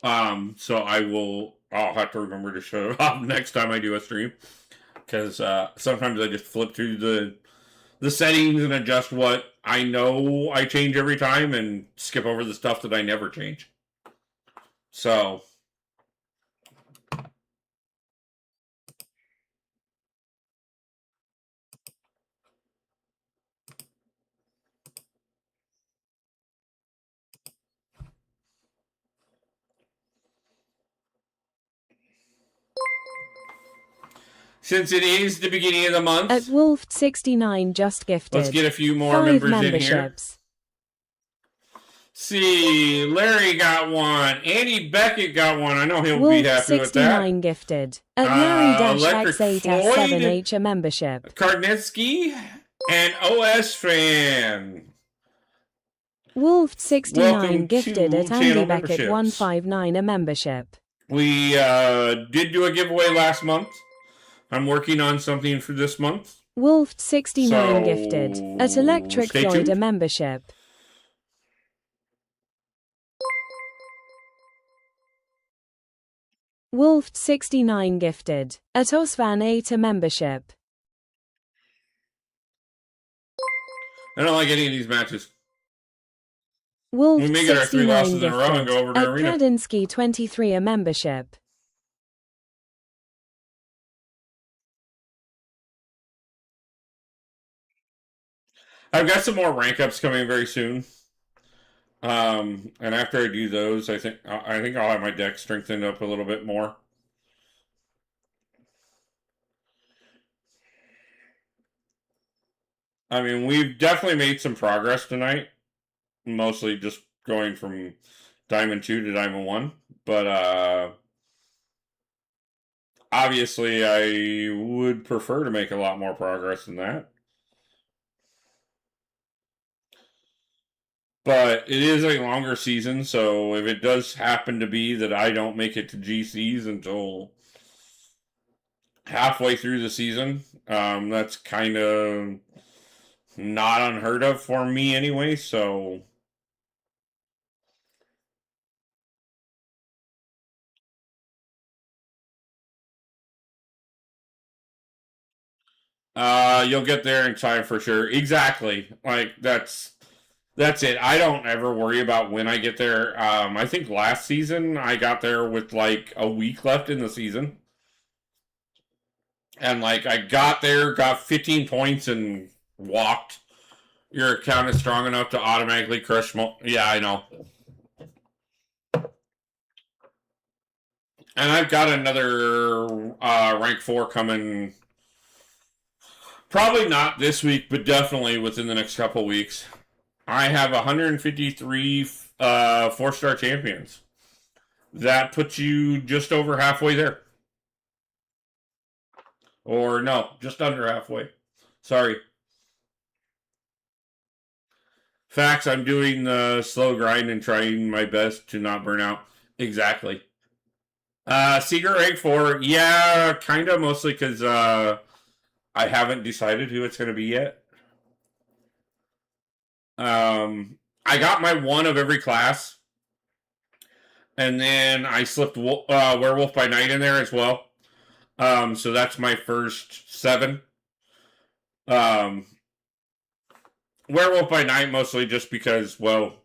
So I'll have to remember to show it up next time I do a stream, because sometimes I just flip through the settings and adjust what I know I change every time and skip over the stuff that I never change. So since it is the beginning of the month, at Wolf69 just gifted. Let's get a few more members in here. See, Larry got one. Andy Beckett got one. I know he'll be happy with that. Wolf69 gifted. At Larry-X8S7H a membership. Karnitsky and OS Fan. Wolf69 gifted at Andy Beckett 159 a membership. We did do a giveaway last month. I'm working on something for this month. Wolf69 gifted at Electric Floyd a membership. Wolf69 gifted at Osvan 8 a membership. I don't like any of these matches. Wolf we may get our 3 losses in a row and go over to at Arena. Kadinsky 23 a membership. I've got some more rank ups coming very soon. And after I do those, I think I'll have my deck strengthened up a little bit more. I mean, we've definitely made some progress tonight. Mostly just going from Diamond 2 to Diamond 1. But obviously I would prefer to make a lot more progress than that. But it is a longer season, so if it does happen to be that I don't make it to GCs until halfway through the season, that's kind of not unheard of for me anyway, so you'll get there in time for sure. Exactly. Like that's it. I don't ever worry about when I get there. I think last season I got there with like a week left in the season. And like I got there, got 15 points and walked. Your account is strong enough to automatically crush yeah, I know. And I've got another rank 4 coming. Probably not this week, but definitely within the next couple weeks. I have 153 4-star champions. That puts you just over halfway there. Or no, just under halfway. Sorry. Facts, I'm doing the slow grind and trying my best to not burn out. Exactly. Secret rank 4, yeah, kind of, mostly because I haven't decided who it's going to be yet. I got my 1 of every class. And then I slipped Werewolf by Night in there as well. So that's my first 7. Werewolf by Night mostly just because, well,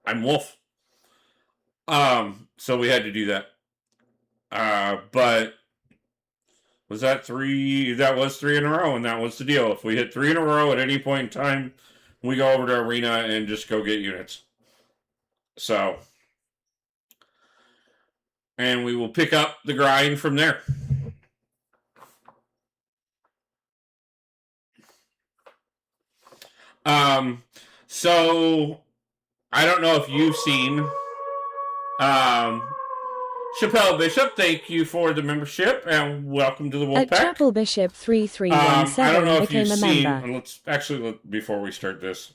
I'm Wolf. So we had to do that. But was that 3? That was 3 in a row, and that was the deal. If we hit 3 in a row at any point in time, we go over to Arena and just go get units. So, and we will pick up the grind from there. So I don't know if you've seen Chappelle Bishop, thank you for the membership and welcome to the Wolfpack. Chapel Bishop 3317 I don't know if became you've a seen, member. and let's actually before we start this.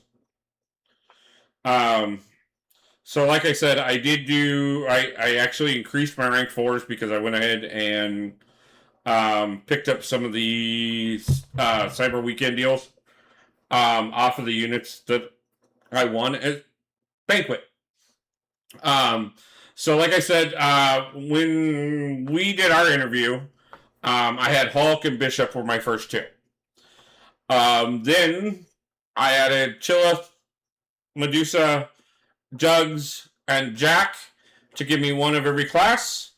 So like I said, I did do I actually increased my rank 4s because I went ahead and picked up some of the Cyber Weekend deals off of the units that I won at Banquet. So like I said, when we did our interview, I had Hulk and Bishop were my first 2. Then I added Chillith, Medusa, Jugs, and Jack to give me 1 of every class,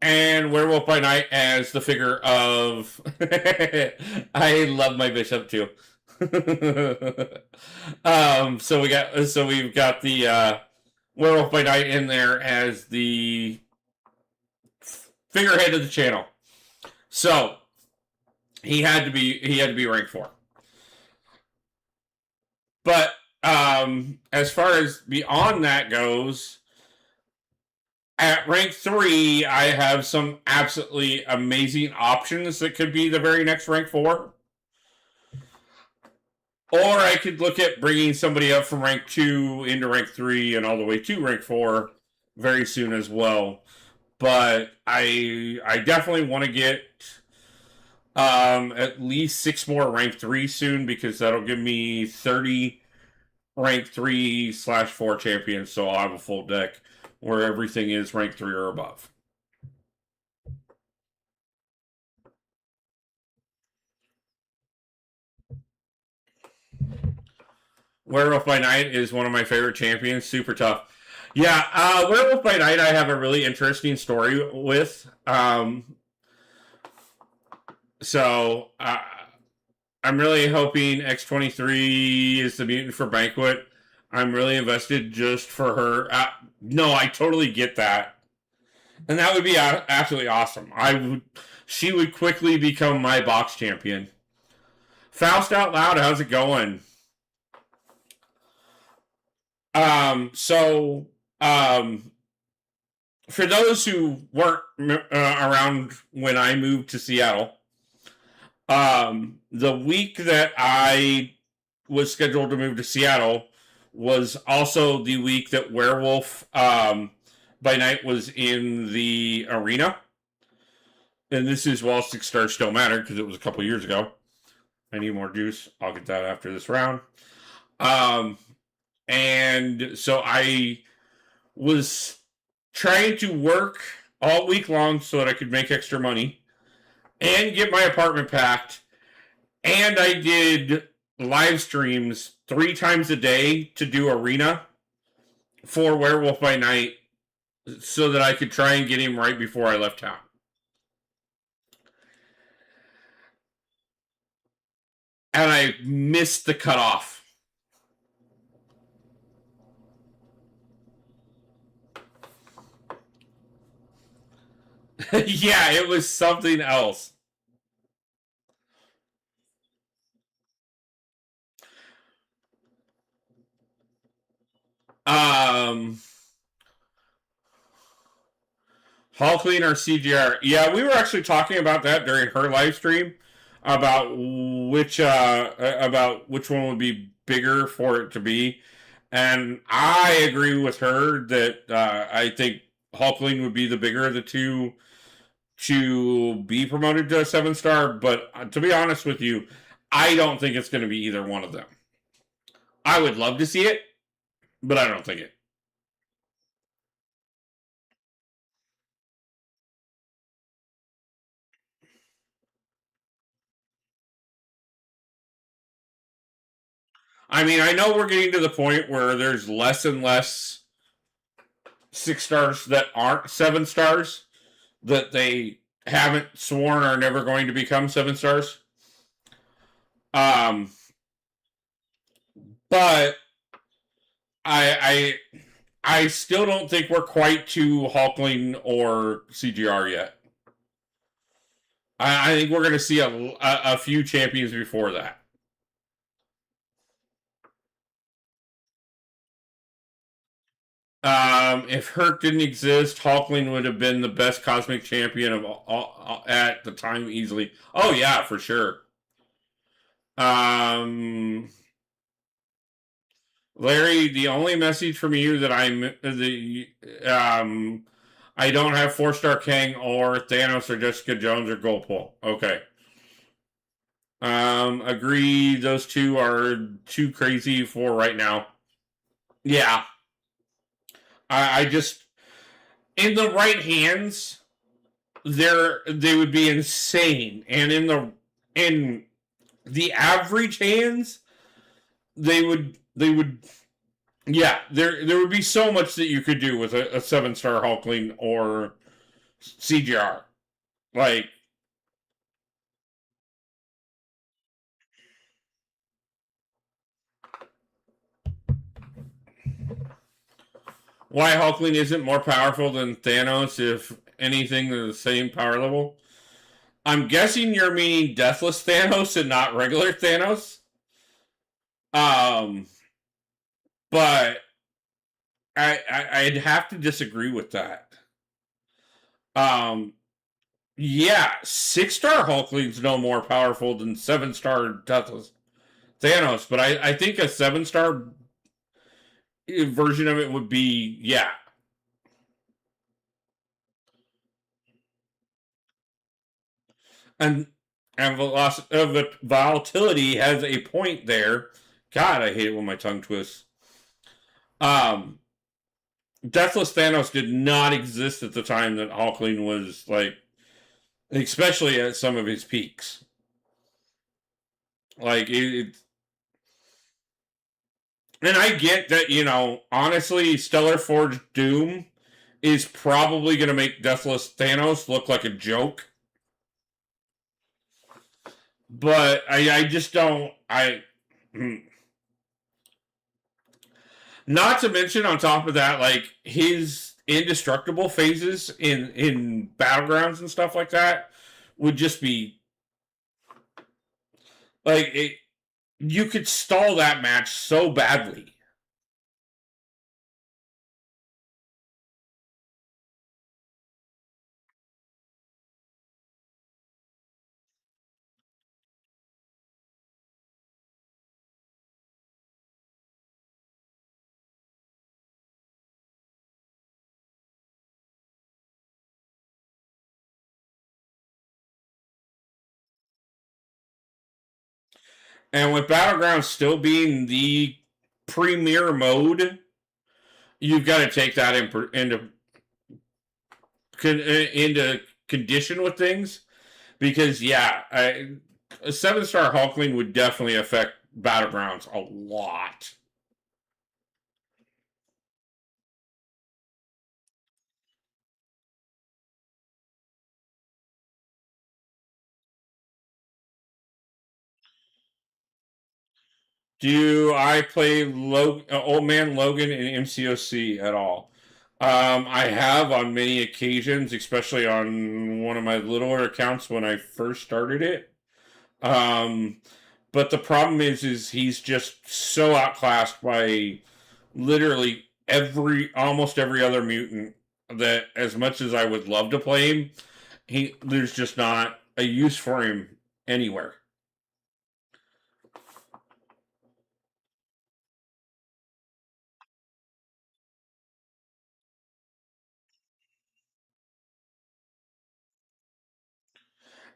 and Werewolf by Night as the figure of. I love my Bishop too. So we've got the Werewolf by Night in there as the figurehead of the channel. So he had to be rank 4. But as far as beyond that goes, at rank 3, I have some absolutely amazing options that could be the very next rank 4. Or I could look at bringing somebody up from rank 2 into rank 3 and all the way to rank 4 very soon as well. But I definitely want to get at least 6 more rank 3 soon because that'll give me 30 rank 3/4 champions. So I'll have a full deck where everything is rank 3 or above. Werewolf by Night is one of my favorite champions. Super tough. Yeah, Werewolf by Night I have a really interesting story with. So I'm really hoping X-23 is the mutant for Banquet. I'm really invested just for her. No, I totally get that. And that would be absolutely awesome. She would quickly become my box champion. Faust Out Loud, how's it going? So, for those who weren't around when I moved to Seattle, the week that I was scheduled to move to Seattle was also the week that Werewolf by Night was in the arena. And this is while 6 stars still mattered because it was a couple years ago. I need more juice. I'll get that after this round. And so I was trying to work all week long so that I could make extra money and get my apartment packed. And I did live streams 3 times a day to do arena for Werewolf by Night so that I could try and get him right before I left town. And I missed the cutoff. Yeah, it was something else. Hall Clean or CGR? Yeah, we were actually talking about that during her live stream about which one would be bigger for it to be, and I agree with her that I think Hall Clean would be the bigger of the two to be promoted to a 7-star. But to be honest with you, I don't think it's going to be either one of them. I would love to see it, but I don't think it. I mean, I know we're getting to the point where there's less and less 6 stars that aren't 7 stars that they haven't sworn are never going to become 7 stars. But I still don't think we're quite to Hulkling or CGR yet. I think we're going to see a few champions before that. If Herc didn't exist, Hulkling would have been the best cosmic champion of all at the time easily. Oh yeah, for sure. Larry, the only message from you that I don't have 4-star King or Thanos or Jessica Jones or Goldpool. Okay. Agree. Those two are too crazy for right now. Yeah. I just in the right hands, they would be insane, and in the average hands, they would yeah, there would be so much that you could do with a 7-star Hulkling or CGR. Like, why Hulkling isn't more powerful than Thanos, if anything, they're the same power level? I'm guessing you're meaning Deathless Thanos and not regular Thanos. But I'd have to disagree with that. Yeah, 6-star Hulkling's no more powerful than 7-star Deathless Thanos, but I think a 7-star version of it would be, yeah. And volatility has a point there. God, I hate it when my tongue twists. Deathless Thanos did not exist at the time that Hulkling was, like, especially at some of his peaks. Like, and I get that, honestly, Stellar Forge Doom is probably going to make Deathless Thanos look like a joke. But I just don't. Not to mention, on top of that, like his indestructible phases in battlegrounds and stuff like that would just be like it. You could stall that match so badly. And with Battlegrounds still being the premier mode, you've got to take that into condition with things because a 7-star Hulkling would definitely affect Battlegrounds a lot. Do I play Old Man Logan in MCOC at all? I have on many occasions, especially on one of my littler accounts when I first started it. Um, but the problem is he's just so outclassed by literally almost every other mutant that as much as I would love to play him, there's just not a use for him anywhere.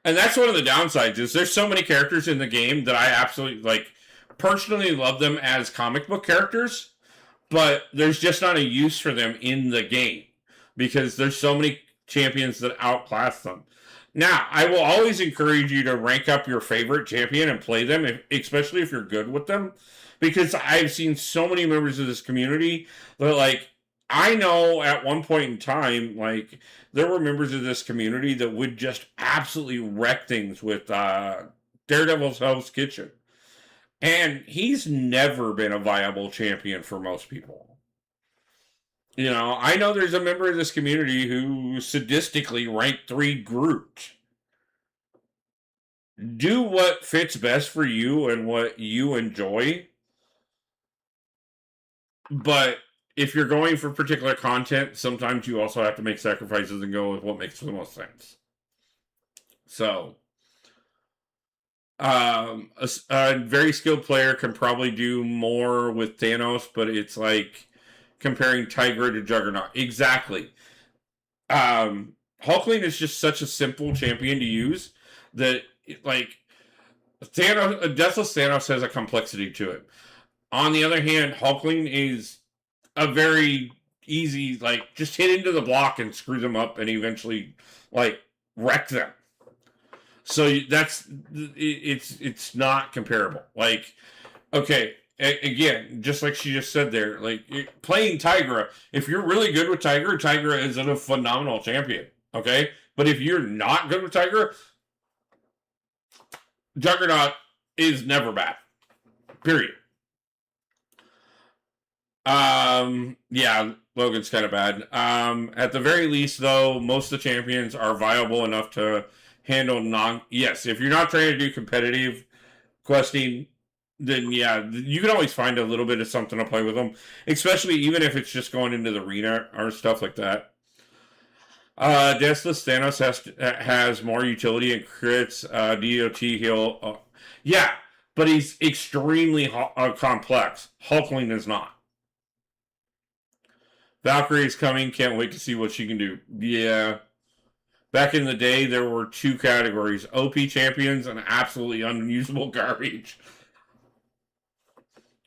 And that's one of the downsides is there's so many characters in the game that I absolutely like personally love them as comic book characters, but there's just not a use for them in the game because there's so many champions that outclass them. Now, I will always encourage you to rank up your favorite champion and play them, especially if you're good with them, because I've seen so many members of this community that, like, I know at one point in time, like, there were members of this community that would just absolutely wreck things with Daredevil's Hell's Kitchen. And he's never been a viable champion for most people. You know, I know there's a member of this community who sadistically ranked 3 Groot. Do what fits best for you and what you enjoy. But if you're going for particular content, sometimes you also have to make sacrifices and go with what makes the most sense. So, a very skilled player can probably do more with Thanos, but it's like comparing Tigra to Juggernaut. Exactly. Hulkling is just such a simple champion to use that, like, Deathless Thanos has a complexity to it. On the other hand, Hulkling is a very easy, like, just hit into the block and screw them up and eventually, like, wreck them. So it's not comparable. Like, okay, again, just like she just said there, like playing Tigra, if you're really good with Tigra is a phenomenal champion. Okay, but if you're not good with Tigra, Juggernaut is never bad. Period. Yeah, Logan's kind of bad. At the very least, though, most of the champions are viable enough to handle Yes, if you're not trying to do competitive questing, then yeah, you can always find a little bit of something to play with them, especially even if it's just going into the arena or stuff like that. Deathless Thanos has more utility and crits. DOT heal. Yeah, but he's extremely complex. Hulkling is not. Valkyrie is coming. Can't wait to see what she can do. Yeah. Back in the day, there were 2 categories: OP champions and absolutely unusable garbage.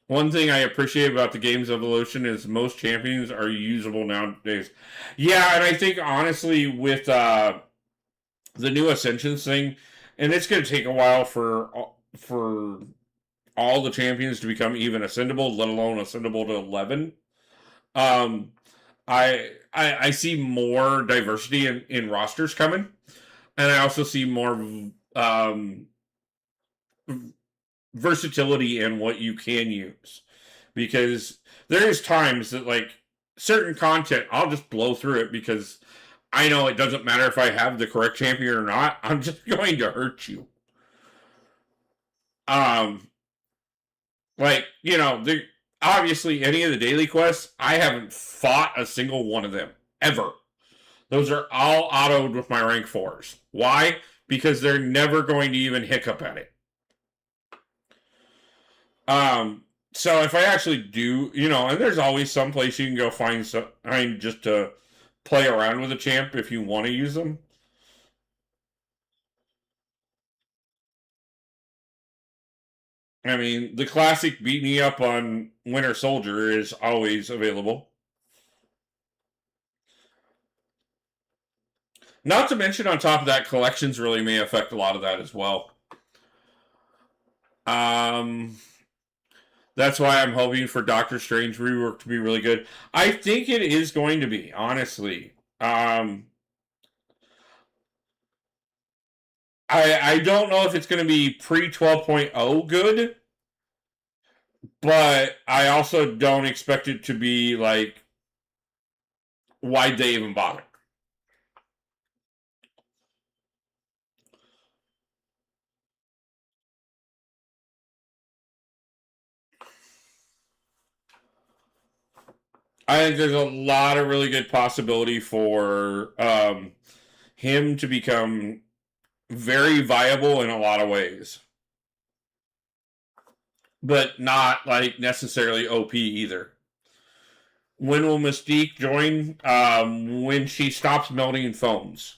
One thing I appreciate about the game's evolution is most champions are usable nowadays. Yeah, and I think honestly with the new Ascensions thing, and it's going to take a while for all the champions to become even ascendable, let alone ascendable to 11. Um, I see more diversity in rosters coming, and I also see more versatility in what you can use. Because there's times that, like, certain content, I'll just blow through it because I know it doesn't matter if I have the correct champion or not. I'm just going to hurt you. Like, obviously any of the daily quests, I haven't fought a single one of them ever. Those are all autoed with my rank 4s. Why? Because they're never going to even hiccup at it. So if I actually do, and there's always some place you can go find just to play around with a champ if you want to use them. I mean, the classic beat me up on Winter Soldier is always available. Not to mention, on top of that, collections really may affect a lot of that as well. That's why I'm hoping for Doctor Strange rework to be really good. I think it is going to be, honestly. I don't know if it's going to be pre 12.0 good, but I also don't expect it to be like, why'd they even bother? I think there's a lot of really good possibility for him to become very viable in a lot of ways. But not like necessarily OP either. When will Mystique join? When she stops melting phones.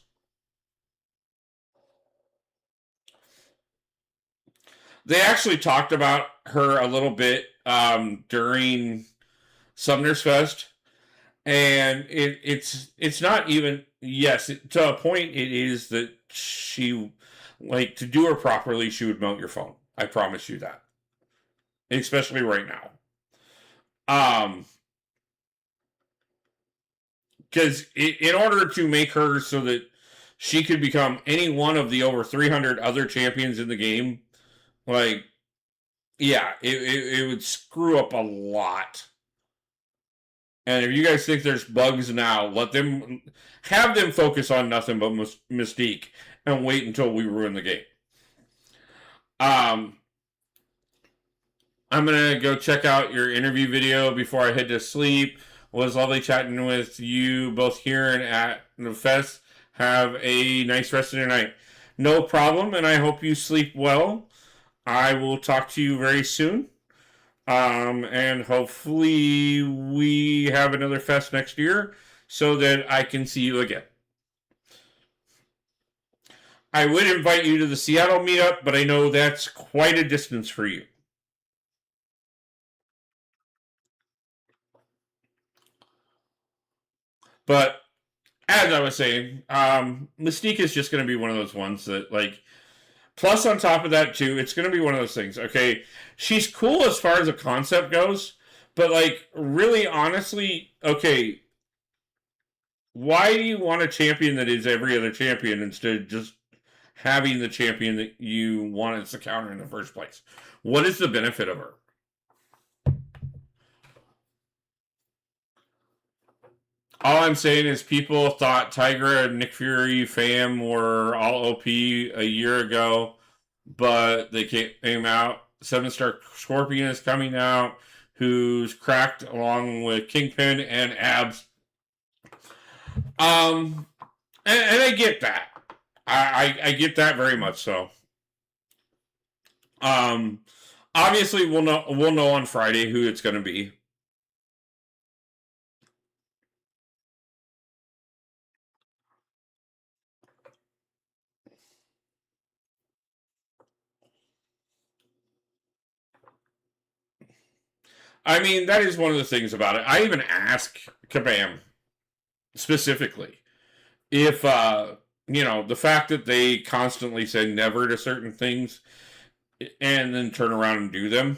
They actually talked about her a little bit during Sumner's Fest, and it's not even, yes, to a point it is that she, like, to do her properly, she would melt your phone. I promise you that, especially right now. Because in order to make her so that she could become any one of the over 300 other champions in the game, like, yeah, it would screw up a lot. And if you guys think there's bugs now, have them focus on nothing but Mystique and wait until we ruin the game. I'm gonna go check out your interview video before I head to sleep. It was lovely chatting with you both here and at the fest. Have a nice rest of your night. No problem, and I hope you sleep well. I will talk to you very soon. And hopefully we have another fest next year so that I can see you again. I would invite you to the Seattle meetup, but I know that's quite a distance for you. But as I was saying, Mystique is just going to be one of those ones that, like, plus on top of that too, it's going to be one of those things. Okay, she's cool as far as the concept goes, but, like, really honestly, okay, why do you want a champion that is every other champion instead of just having the champion that you want as the counter in the first place? What is the benefit of her? All I'm saying is people thought Tigra and Nick Fury fam were all OP a year ago, but they came out. 7-star Scorpion is coming out, who's cracked along with Kingpin and Abs. And I get that. I get that very much so. Obviously we'll know on Friday who it's going to be. I mean, that is one of the things about it. I even ask Kabam specifically if the fact that they constantly say never to certain things and then turn around and do them,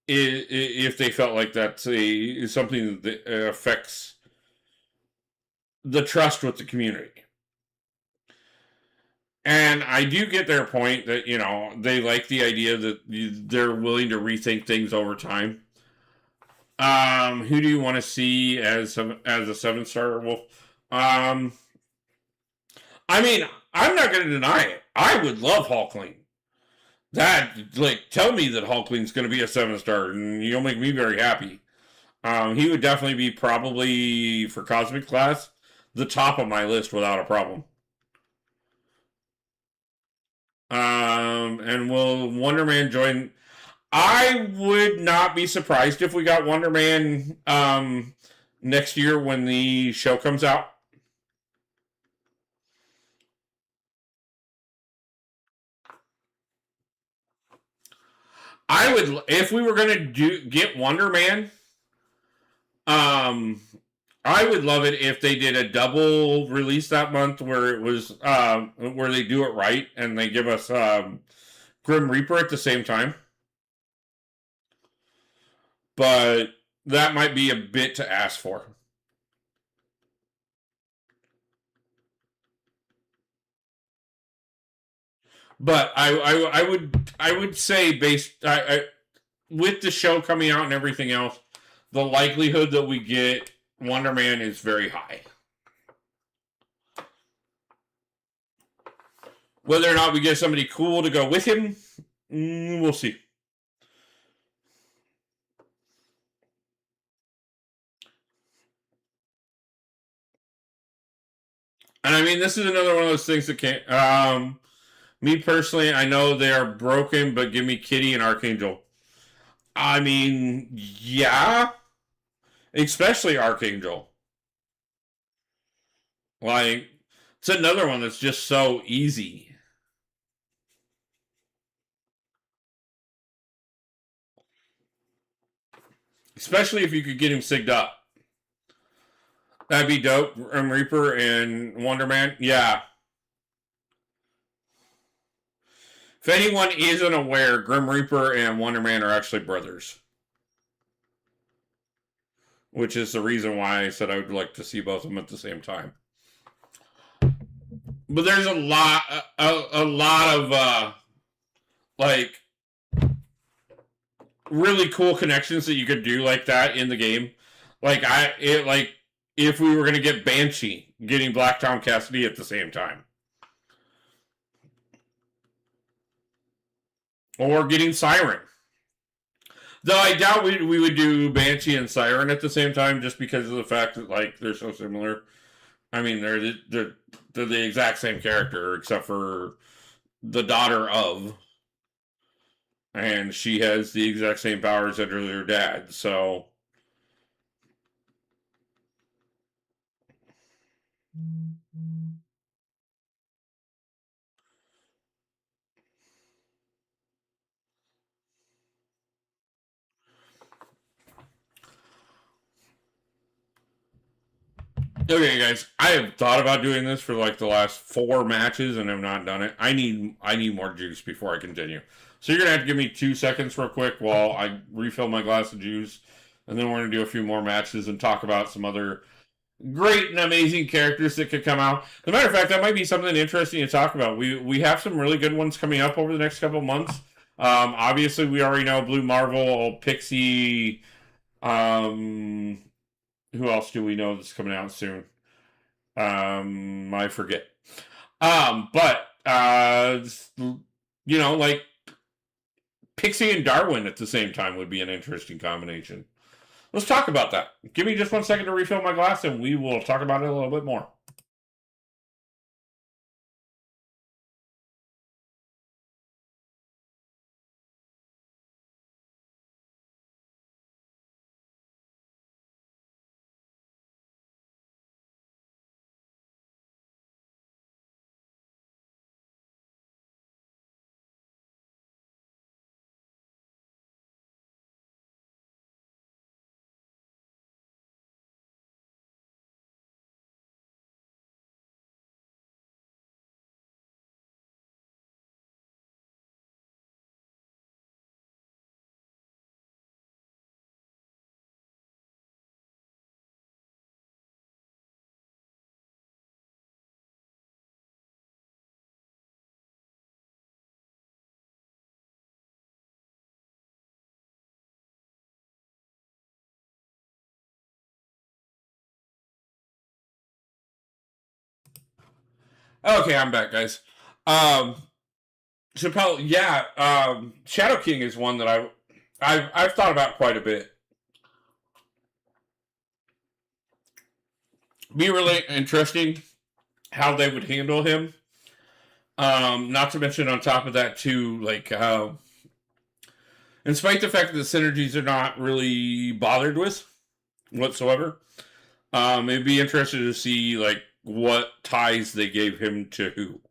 if they felt like that's something that affects the trust with the community. And I do get their point that, you know, they like the idea that they're willing to rethink things over time. Who do you want to see as a 7-star? Well, um, I mean, I'm not going to deny it. I would love Hulkling. That, like, tell me that Hulkling's going to be a 7-star, and you'll make me very happy. He would definitely be probably for Cosmic class the top of my list without a problem. And will Wonder Man join? I would not be surprised if we got Wonder Man next year when the show comes out. I would, if we were gonna get Wonder Man. I would love it if they did a double release that month where it was where they do it right and they give us Grim Reaper at the same time. But that might be a bit to ask for. But I would say based with the show coming out and everything else, the likelihood that we get Wonder Man is very high. Whether or not we get somebody cool to go with him, we'll see. And I mean, this is another one of those things that can't. Me personally, I know they are broken, but give me Kitty and Archangel. I mean, yeah, especially Archangel. Like, it's another one that's just so easy. Especially if you could get him sigged up. That'd be dope. Grim Reaper and Wonder Man. Yeah. If anyone isn't aware, Grim Reaper and Wonder Man are actually brothers. Which is the reason why I said I would like to see both of them at the same time. But there's a lot of like really cool connections that you could do like that in the game. Like if we were gonna get Banshee getting Black Tom Cassidy at the same time. Or getting Siren. Though I doubt we would do Banshee and Siren at the same time just because of the fact that like they're so similar. I mean they're the exact same character except for the daughter of, and she has the exact same powers that her dad. So okay, guys, I have thought about doing this for like the last 4 matches and have not done it. I need more juice before I continue. So you're gonna have to give me 2 seconds real quick while I refill my glass of juice, and then we're gonna do a few more matches and talk about some other great and amazing characters that could come out. As a matter of fact, that might be something interesting to talk about. We have some really good ones coming up over the next couple of months. Obviously, we already know Blue Marvel, Pixie. Who else do we know that's coming out soon? I forget. But you know, like Pixie and Darwin at the same time would be an interesting combination. Let's talk about that. Give me just 1 second to refill my glass, and we will talk about it a little bit more. Okay, I'm back, guys. Chappelle, yeah, Shadow King is one that I've thought about quite a bit. Be really interesting how they would handle him. Not to mention on top of that too, like in spite of the fact that the synergies are not really bothered with whatsoever, it'd be interesting to see like what ties they gave him to who.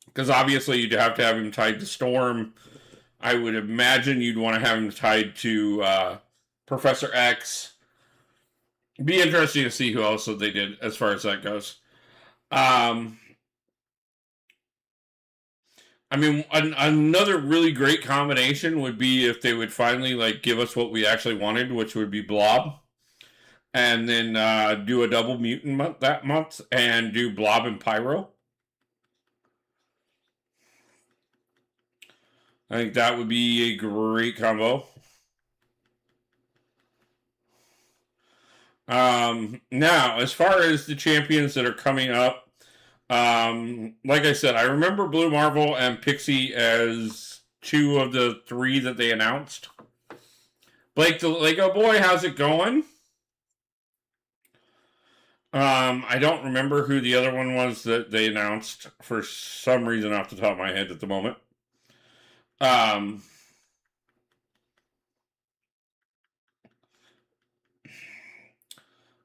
Because obviously you'd have to have him tied to Storm. I would imagine you'd want to have him tied to Professor X. Be interesting to see who else they did as far as that goes. I mean, another really great combination would be if they would finally like give us what we actually wanted, which would be Blob, and then do a double mutant month that month and do Blob and Pyro. I think that would be a great combo. Now, as far as the champions that are coming up, like I said, I remember Blue Marvel and Pixie as two of the three that they announced. Blake the Lego Boy, how's it going? I don't remember who the other one was that they announced for some reason off the top of my head at the moment.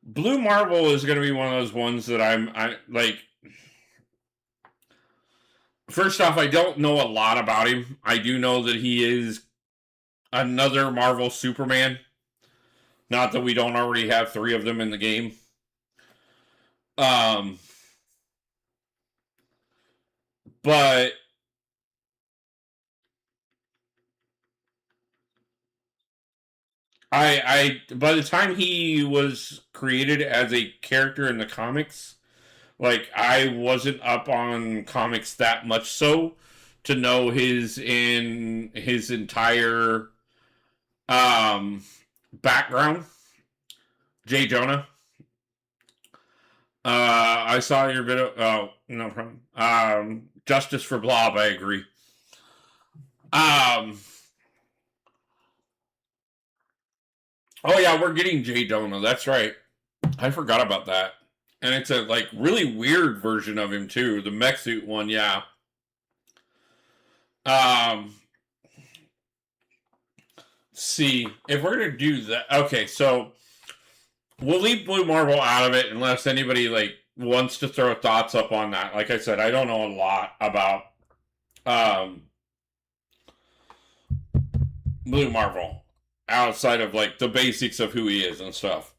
Blue Marvel is going to be one of those ones that I like. First off, I don't know a lot about him. I do know that he is another Marvel Superman. Not that we don't already have three of them in the game. But I by the time he was created as a character in the comics, like I wasn't up on comics that much so to know his entire background. Jay Jonah. I saw your video. Oh, no problem. Justice for Blob. I agree. Oh yeah, we're getting Jay Jonah. That's right. I forgot about that. And it's a like really weird version of him too. The mech suit one, yeah. See if we're gonna do that. Okay, so we'll leave Blue Marvel out of it unless anybody like wants to throw thoughts up on that. Like I said, I don't know a lot about Blue Marvel outside of like the basics of who he is and stuff.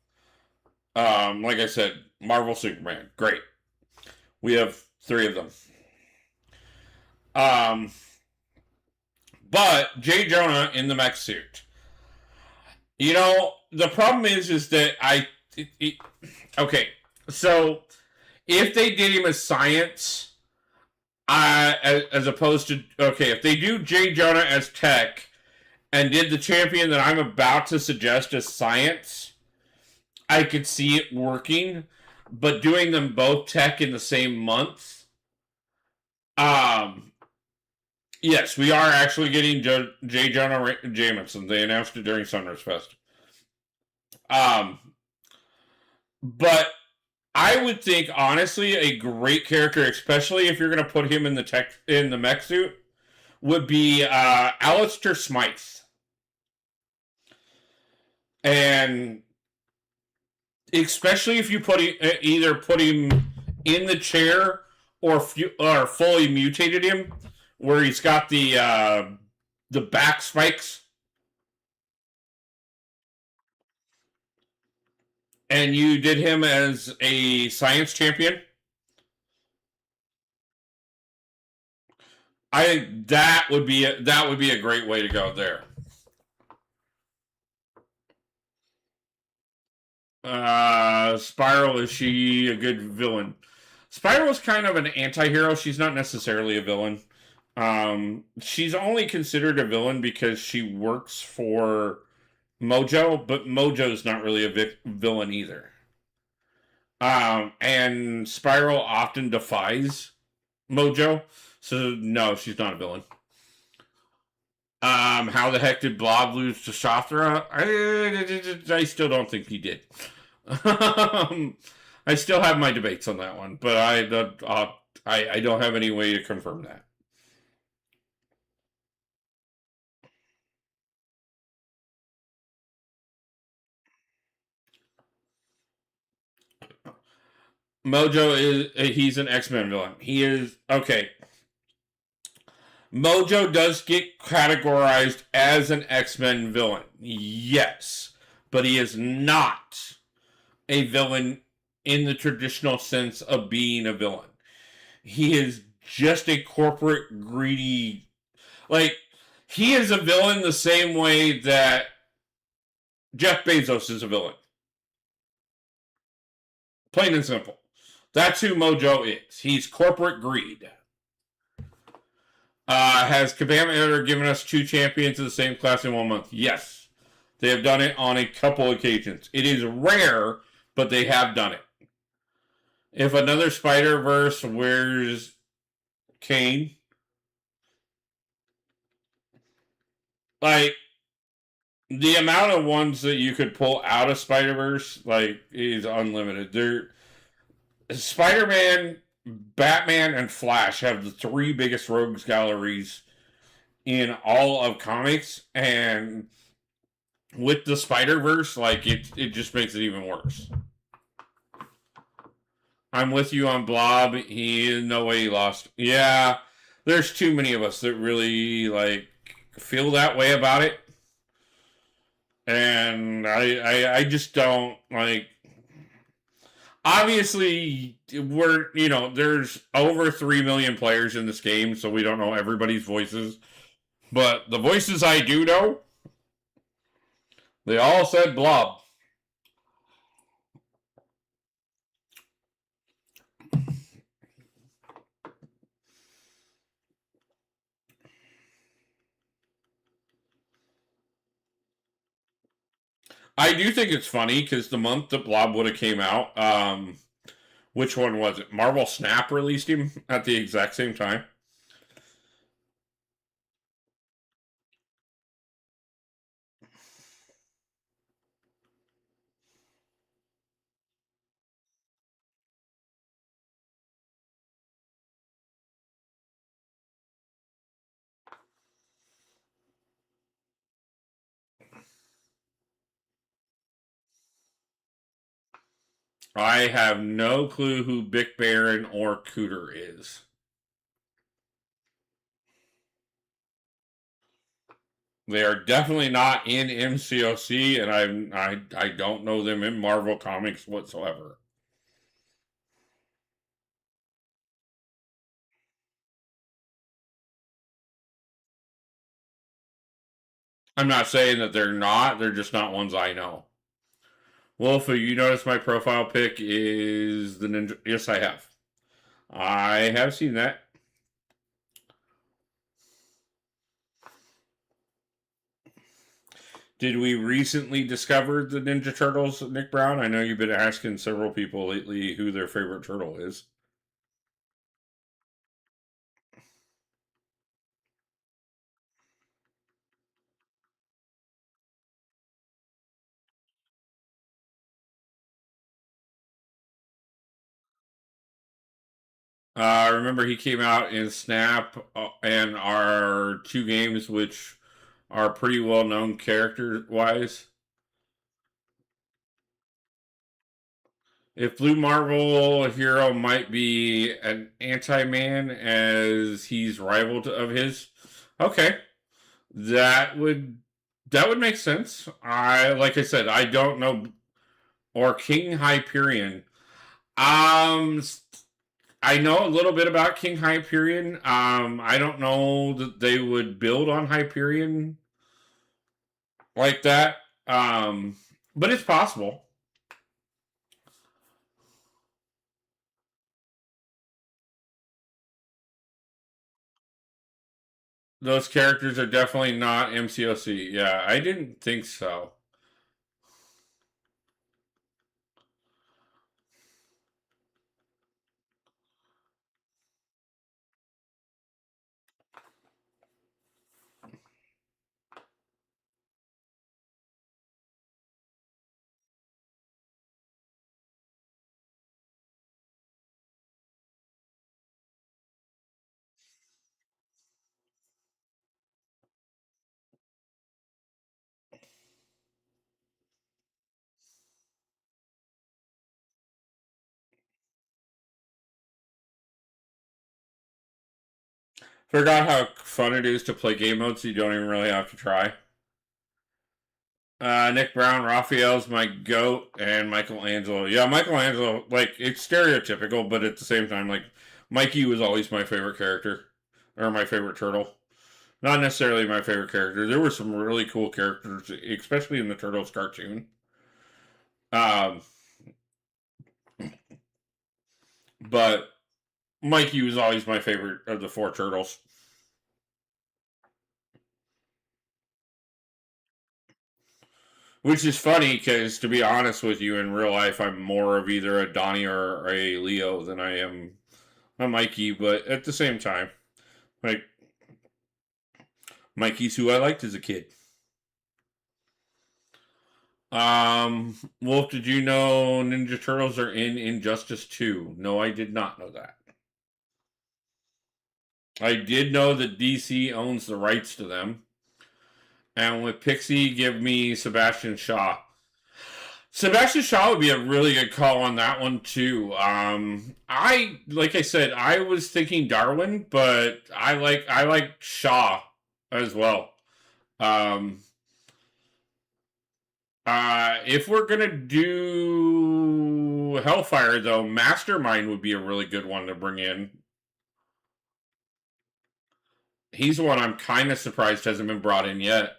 Like I said, Marvel Superman, great. We have three of them. But Jay Jonah in the mech suit. You know, the problem is that okay, so if they did him as science, as opposed to okay, if they do Jay Jonah as tech and did the champion that I'm about to suggest as science, I could see it working. But doing them both tech in the same month, yes, we are actually getting J. Jonah Jameson. They announced it during Sunrise Fest. But I would think honestly, a great character, especially if you're going to put him in the mech suit, would be Alistair Smythe. And especially if you either put him in the chair or fully mutated him, where he's got the back spikes, and you did him as a science champion. I think that would be a great way to go there. Spiral, is she a good villain? Spiral is kind of an anti-hero. She's not necessarily a villain. She's only considered a villain because she works for Mojo, but Mojo's not really a villain either. And Spiral often defies Mojo, so no, she's not a villain. How the heck did Blob lose to Shothra? I still don't think he did. I still have my debates on that one, but I don't have any way to confirm that. Mojo he's an X-Men villain. He is okay. Mojo does get categorized as an X-Men villain. Yes, but he is not a villain in the traditional sense of being a villain. He is just a corporate greedy, like, he is a villain the same way that Jeff Bezos is a villain. Plain and simple. That's who Mojo is. He's corporate greed. Has Kabam ever given us 2 champions of the same class in 1 month? Yes. They have done it on a couple occasions. It is rare, but they have done it. If another Spider-Verse, where's Kane? Like, the amount of ones that you could pull out of Spider-Verse, like, is unlimited. Spider-Man, Batman, and Flash have the 3 biggest rogues galleries in all of comics, and with the Spider-Verse, like, it just makes it even worse. I'm with you on Blob. No way he lost. Yeah, there's too many of us that really, like, feel that way about it. And I just don't, like, obviously there's over 3 million players in this game, so we don't know everybody's voices. But the voices I do know, they all said Blob. I do think it's funny because the month that Blob would have came out, which one was it? Marvel Snap released him at the exact same time. I have no clue who Bic Baron or Cooter is. They are definitely not in MCOC, and I don't know them in Marvel Comics whatsoever. I'm not saying that they're not, they're just not ones I know. Wolf, you notice my profile pic is the Ninja. Yes, I have. I have seen that. Did we recently discover the Ninja Turtles, Nick Brown? I know you've been asking several people lately who their favorite turtle is. Remember, he came out in Snap and our 2 games, which are pretty well known character wise. If Blue Marvel hero might be an anti-man as he's rival of his, okay, that would make sense. Like I said, I don't know, or King Hyperion. Um, I know a little bit about King Hyperion. I don't know that they would build on Hyperion like that. But it's possible. Those characters are definitely not MCOC. Yeah, I didn't think so. Forgot how fun it is to play game modes you don't even really have to try. Nick Brown, Raphael's my goat, and Michelangelo. Yeah, Michelangelo, like, it's stereotypical, but at the same time, like, Mikey was always my favorite character. Or my favorite turtle. Not necessarily my favorite character. There were some really cool characters, especially in the Turtles cartoon. But Mikey was always my favorite of the four turtles. Which is funny because, to be honest with you, in real life, I'm more of either a Donnie or a Leo than I am a Mikey. But at the same time, like, Mikey's who I liked as a kid. Wolf, did you know Ninja Turtles are in Injustice 2? No, I did not know that. I did know that DC owns the rights to them. And with Pixie, give me Sebastian Shaw. Sebastian Shaw would be a really good call on that one too. Like I said, I was thinking Darwin, but I like Shaw as well. If we're gonna do Hellfire though, Mastermind would be a really good one to bring in. He's the one I'm kind of surprised hasn't been brought in yet.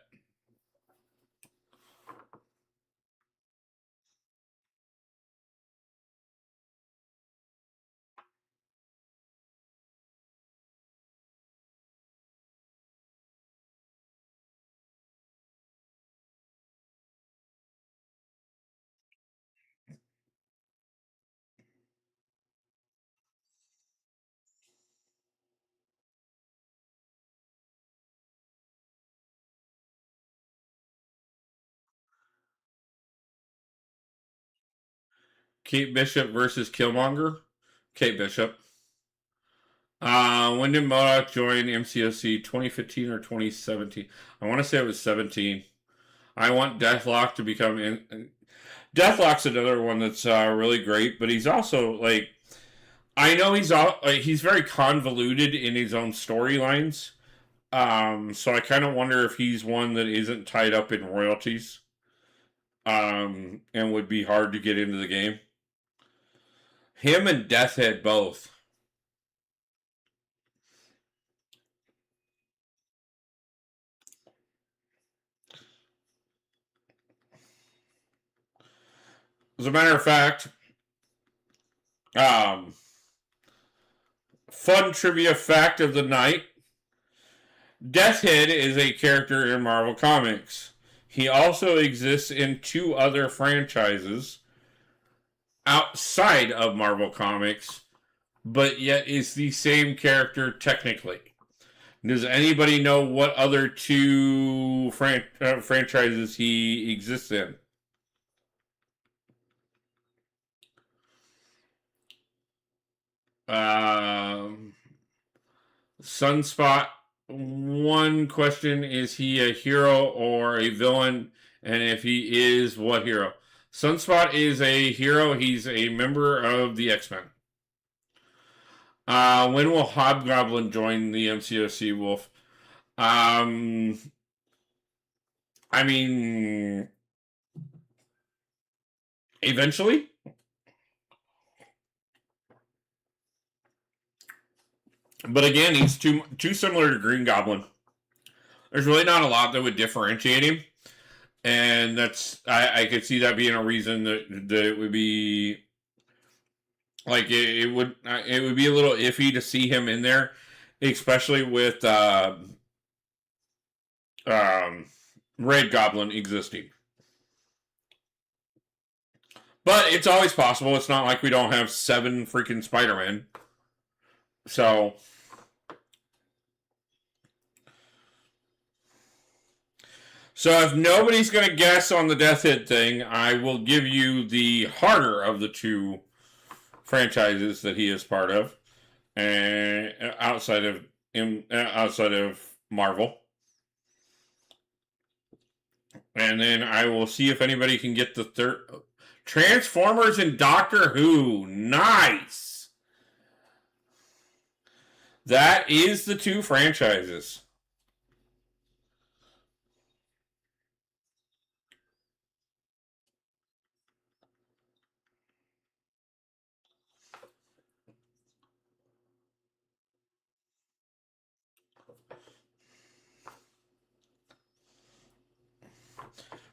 Kate Bishop versus Killmonger. Kate Bishop. When did Mcoc join MCOC? 2015 or 2017? I want to say it was 17. I want Deathlock to become Deathlock's another one that's really great, but he's also like, I know he's very convoluted in his own storylines. So I kind of wonder if he's one that isn't tied up in royalties, and would be hard to get into the game. Him and Deathhead both. As a matter of fact, fun trivia fact of the night: Deathhead is a character in Marvel Comics. He also exists in two other franchises outside of Marvel Comics, but yet is the same character technically. Does anybody know what other two franchises he exists in? Sunspot. One question: is he a hero or a villain? And if he is, what hero? Sunspot is a hero. He's a member of the X-Men. When will Hobgoblin join the MCOC, Wolf? I mean, eventually. But again, he's too similar to Green Goblin. There's really not a lot that would differentiate him, and that's I could see that being a reason that it would be like it would be a little iffy to see him in there, especially with Red Goblin existing. But it's always possible. It's not like we don't have 7 freaking Spider-Man. So if nobody's going to guess on the Deathhead thing, I will give you the harder of the two franchises that he is part of, and outside of Marvel. And then I will see if anybody can get the third. Transformers and Doctor Who. Nice. That is the 2 franchises.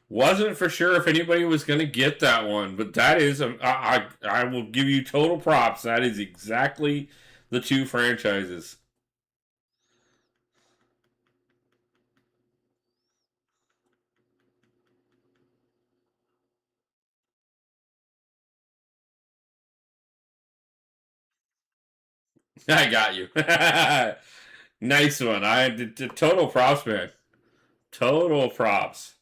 Wasn't for sure if anybody was going to get that one, but that is, I will give you total props. That is exactly the 2 franchises. I got you. Nice one. I did total props, man. Total props.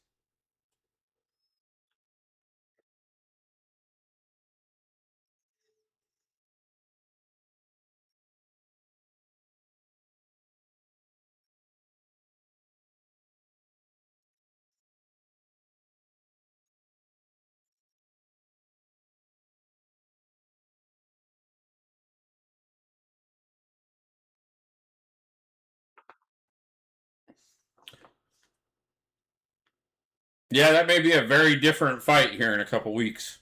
Yeah, that may be a very different fight here in a couple weeks.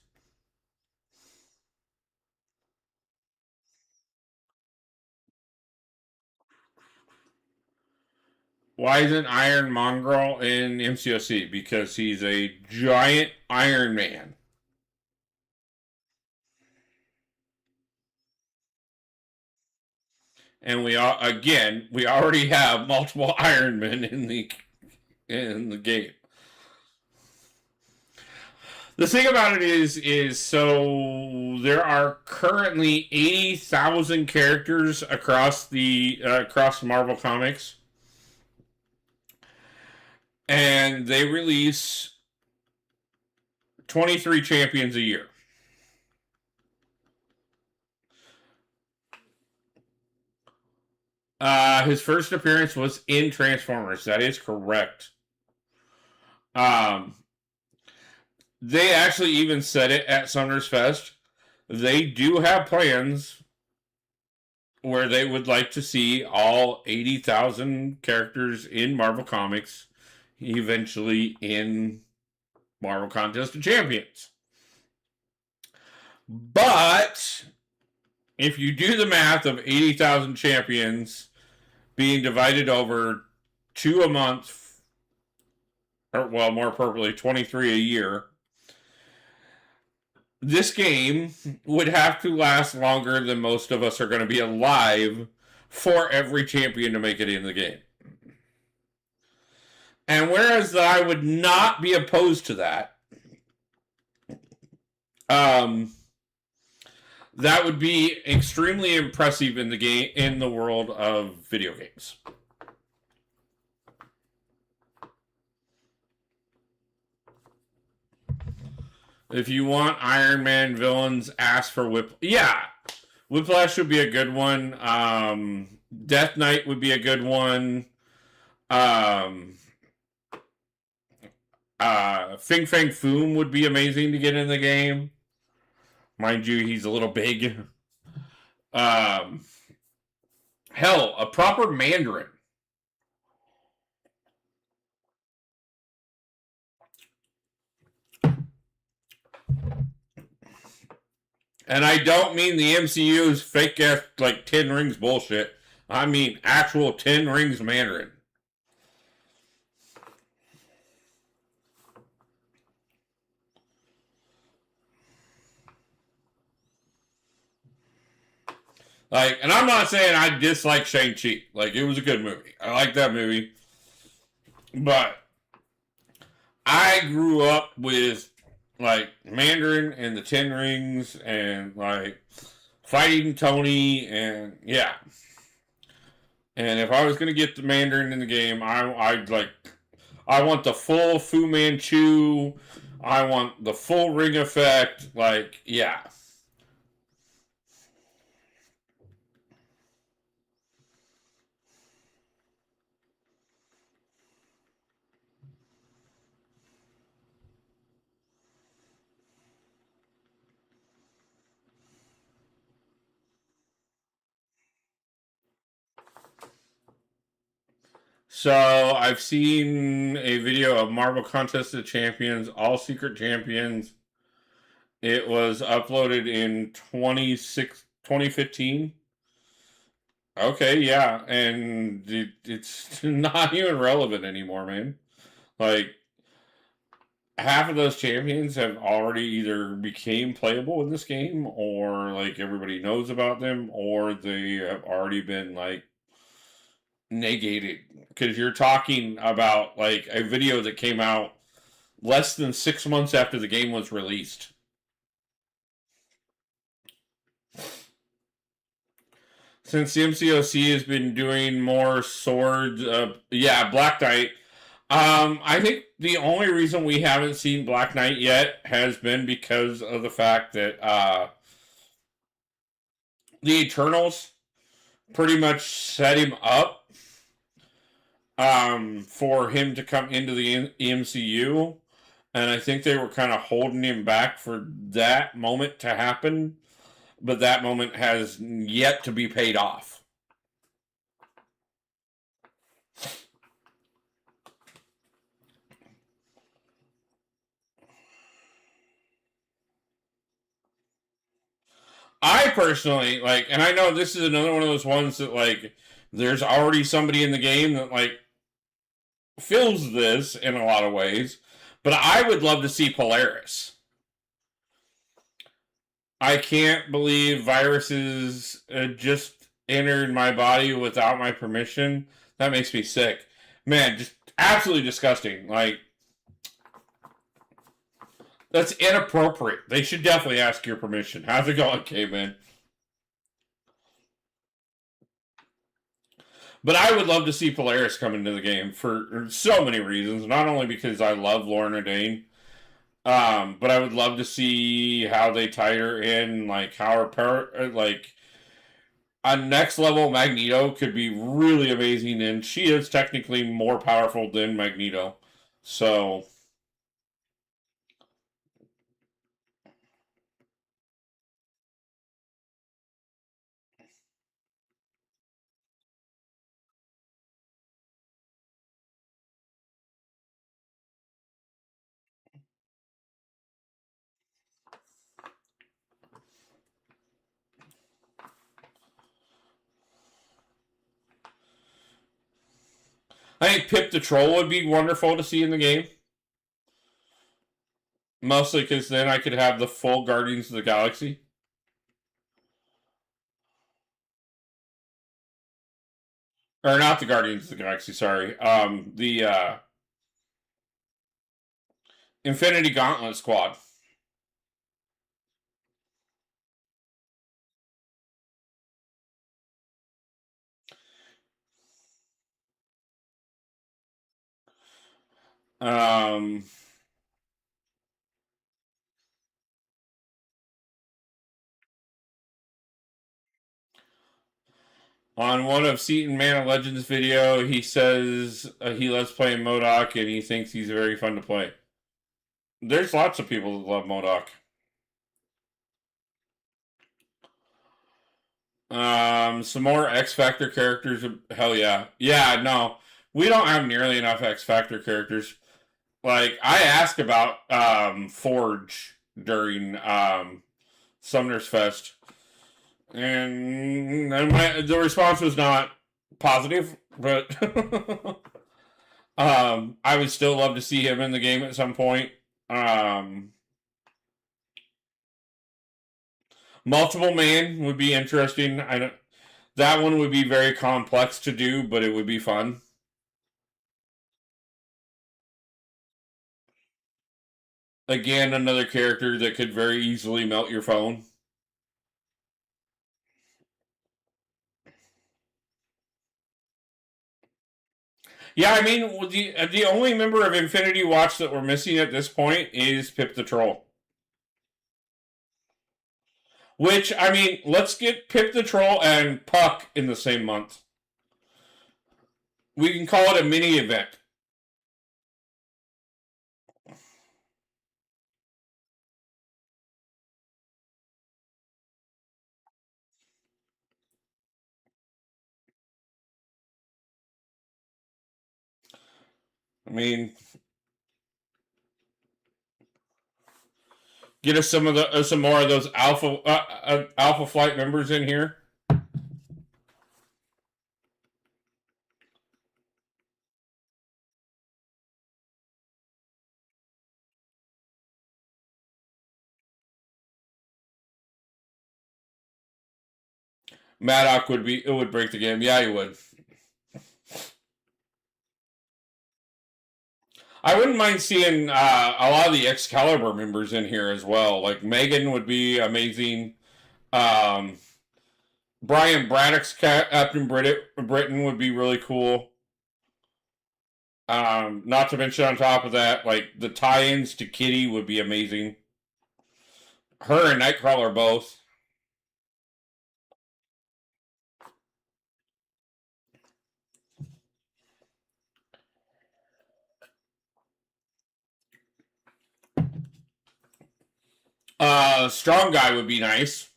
Why isn't Iron Mongrel in MCOC? Because he's a giant Iron Man. And we already have multiple Iron Men in the game. The thing about it is so there are currently 80,000 characters across Marvel Comics, and they release 23 champions a year. His first appearance was in Transformers. That is correct. They actually even said it at Summer's Fest. They do have plans where they would like to see all 80,000 characters in Marvel Comics eventually in Marvel Contest of Champions. But if you do the math of 80,000 champions being divided over 2 a month, or well, more appropriately, 23 a year, this game would have to last longer than most of us are going to be alive for every champion to make it in the game. And whereas I would not be opposed to that, that would be extremely impressive in the world of video games. If you want Iron Man villains, ask for Whiplash would be a good one. Death Knight would be a good one. Fing Fang Foom would be amazing to get in the game. Mind you, he's a little big. Hell, a proper Mandarin. And I don't mean the MCU's fake ass like 10 Rings bullshit. I mean actual 10 Rings Mandarin. Like, and I'm not saying I dislike Shang-Chi. Like, it was a good movie. I like that movie. But I grew up with like Mandarin and the Ten Rings and like fighting Tony and yeah. And if I was gonna get the Mandarin in the game, I want the full Fu Manchu. I want the full ring effect. Like, yeah. So I've seen a video of Marvel Contest of Champions, All Secret Champions. It was uploaded in 2015. Okay, yeah, and it's not even relevant anymore, man. Like, half of those champions have already either became playable in this game, or like everybody knows about them, or they have already been like negated. Because you're talking about like a video that came out less than 6 months after the game was released. Since the MCOC has been doing more swords, yeah, Black Knight. I think the only reason we haven't seen Black Knight yet has been because of the fact that the Eternals pretty much set him up for him to come into the MCU, and I think they were kind of holding him back for that moment to happen, but that moment has yet to be paid off. I personally like, and I know this is another one of those ones that like, there's already somebody in the game that like fills this in a lot of ways, but I would love to see Polaris. I can't believe viruses just entered my body without my permission. That makes me sick. Man, just absolutely disgusting. Like, that's inappropriate. They should definitely ask your permission. How's it going, Caveman? But I would love to see Polaris come into the game for so many reasons. Not only because I love Lorna Dane, but I would love to see how they tie her in, like how her power, like a next level Magneto could be really amazing, and she is technically more powerful than Magneto. So I think Pip the Troll would be wonderful to see in the game. Mostly because then I could have the full Guardians of the Galaxy. Or not the Guardians of the Galaxy, sorry. The Infinity Gauntlet Squad. Um, on one of Seaton Man of Legends video, he says he loves playing Mcoc and he thinks he's very fun to play. There's lots of people that love Mcoc. Some more X Factor characters. Hell yeah. Yeah, no. We don't have nearly enough X Factor characters. Like, I asked about Forge during Summoner's Fest, and the response was not positive, but I would still love to see him in the game at some point. Multiple Man would be interesting. I don't. That one would be very complex to do, but it would be fun. Again, another character that could very easily melt your phone. Yeah, I mean, the only member of Infinity Watch that we're missing at this point is Pip the Troll. Which, I mean, let's get Pip the Troll and Puck in the same month. We can call it a mini event. I mean, get us some more of those Alpha Flight members in here. Mcoc would break the game. Yeah, he would. I wouldn't mind seeing a lot of the Excalibur members in here as well. Like Megan would be amazing. Brian Braddock's Captain Britain would be really cool. Not to mention on top of that, like the tie-ins to Kitty would be amazing. Her and Nightcrawler both. Strong Guy would be nice.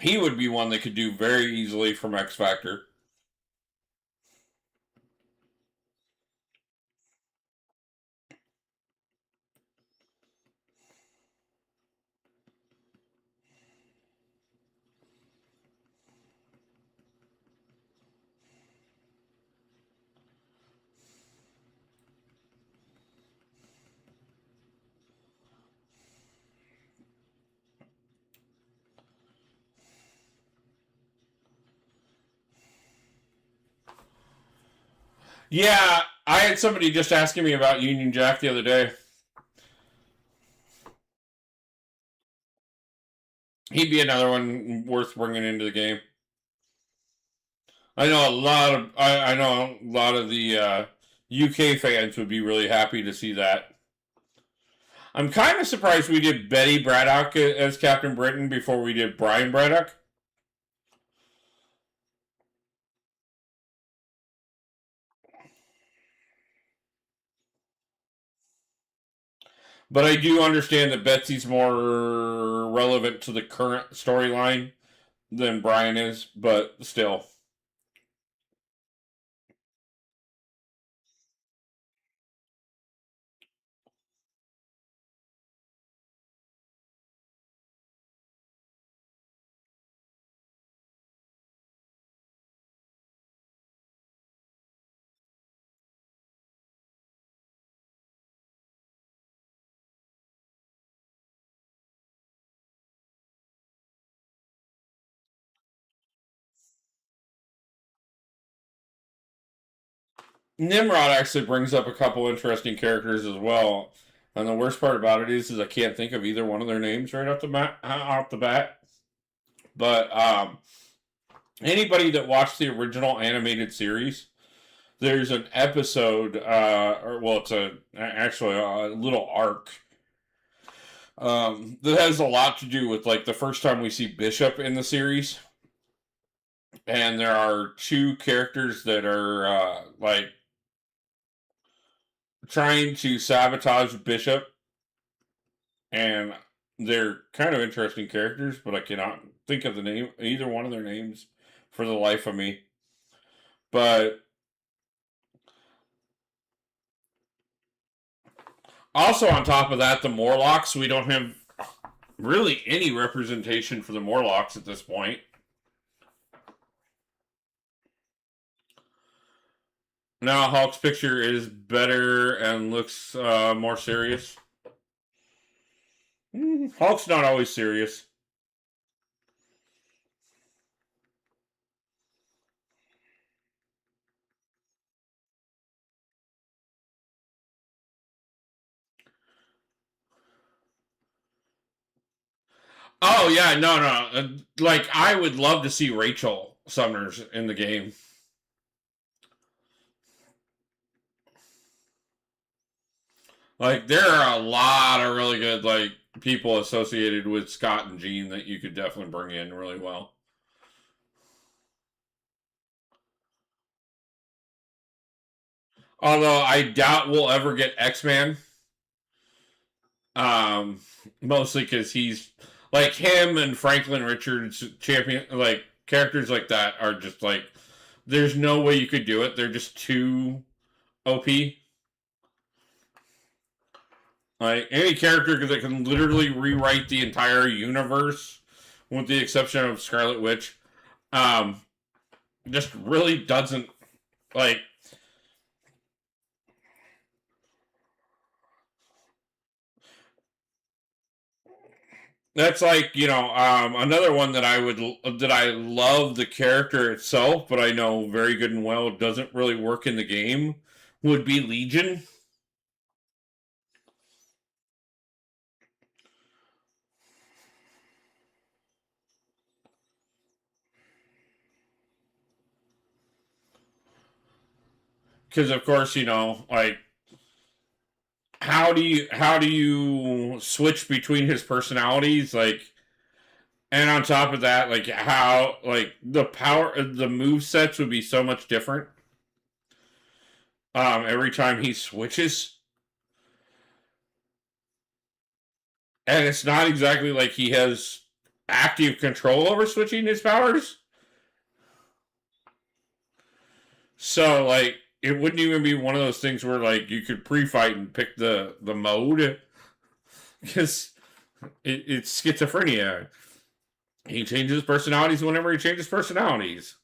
He would be one that could do very easily from X Factor. Yeah, I had somebody just asking me about Union Jack the other day. He'd be another one worth bringing into the game. I know I know a lot of the UK fans would be really happy to see that. I'm kind of surprised we did Betty Braddock as Captain Britain before we did Brian Braddock. But I do understand that Betsy's more relevant to the current storyline than Brian is, but still. Nimrod actually brings up a couple interesting characters as well. And the worst part about it is I can't think of either one of their names right off the bat. But anybody that watched the original animated series, there's an episode, it's actually a little arc that has a lot to do with like the first time we see Bishop in the series, and there are two characters that are like trying to sabotage Bishop, and they're kind of interesting characters, but I cannot think of the name either one of their names for the life of me. But also on top of that, the Morlocks, we don't have really any representation for the Morlocks at this point. Now Hulk's picture is better and looks more serious. Hulk's not always serious. Oh yeah, no. Like I would love to see Rachel Summers in the game. Like there are a lot of really good like people associated with Scott and Jean that you could definitely bring in really well. Although I doubt we'll ever get X-Man. Mostly because he's like him and Franklin Richards champion. Like characters like that are just like, there's no way you could do it. They're just too OP. Like, any character that can literally rewrite the entire universe, with the exception of Scarlet Witch, just really doesn't, like, that's like, another one that I love the character itself, but I know very good and well doesn't really work in the game, would be Legion. Because of course, like, how do you switch between his personalities, like, and on top of that, like, how, like, the power of the move sets would be so much different every time he switches, and it's not exactly like he has active control over switching his powers. So, like, it wouldn't even be one of those things where, like, you could pre-fight and pick the mode, because it's schizophrenia. He changes personalities whenever he changes personalities.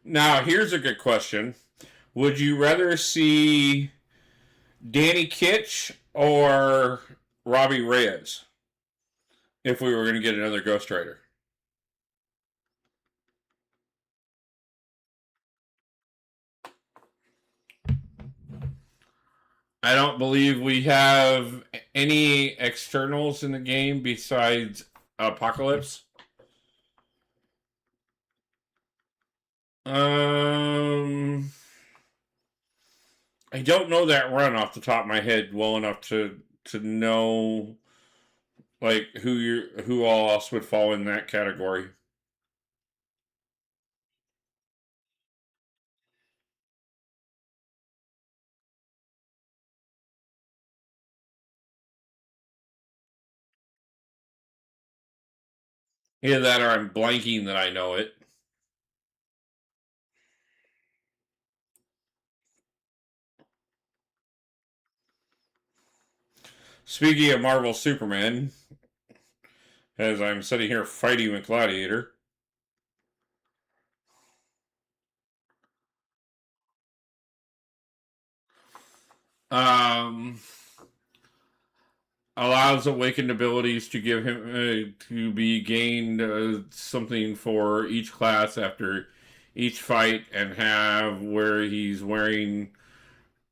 Now, here's a good question. Would you rather see Danny Kitch or Robbie Reyes if we were going to get another Ghost Rider? I don't believe we have any externals in the game besides Apocalypse. I don't know that run off the top of my head well enough to know, like, who all else would fall in that category. Either that or I'm blanking that I know it. Speaking of Marvel Superman, as I'm sitting here fighting with Gladiator, um, allows awakened abilities to give him to be gained something for each class after each fight, and have where he's wearing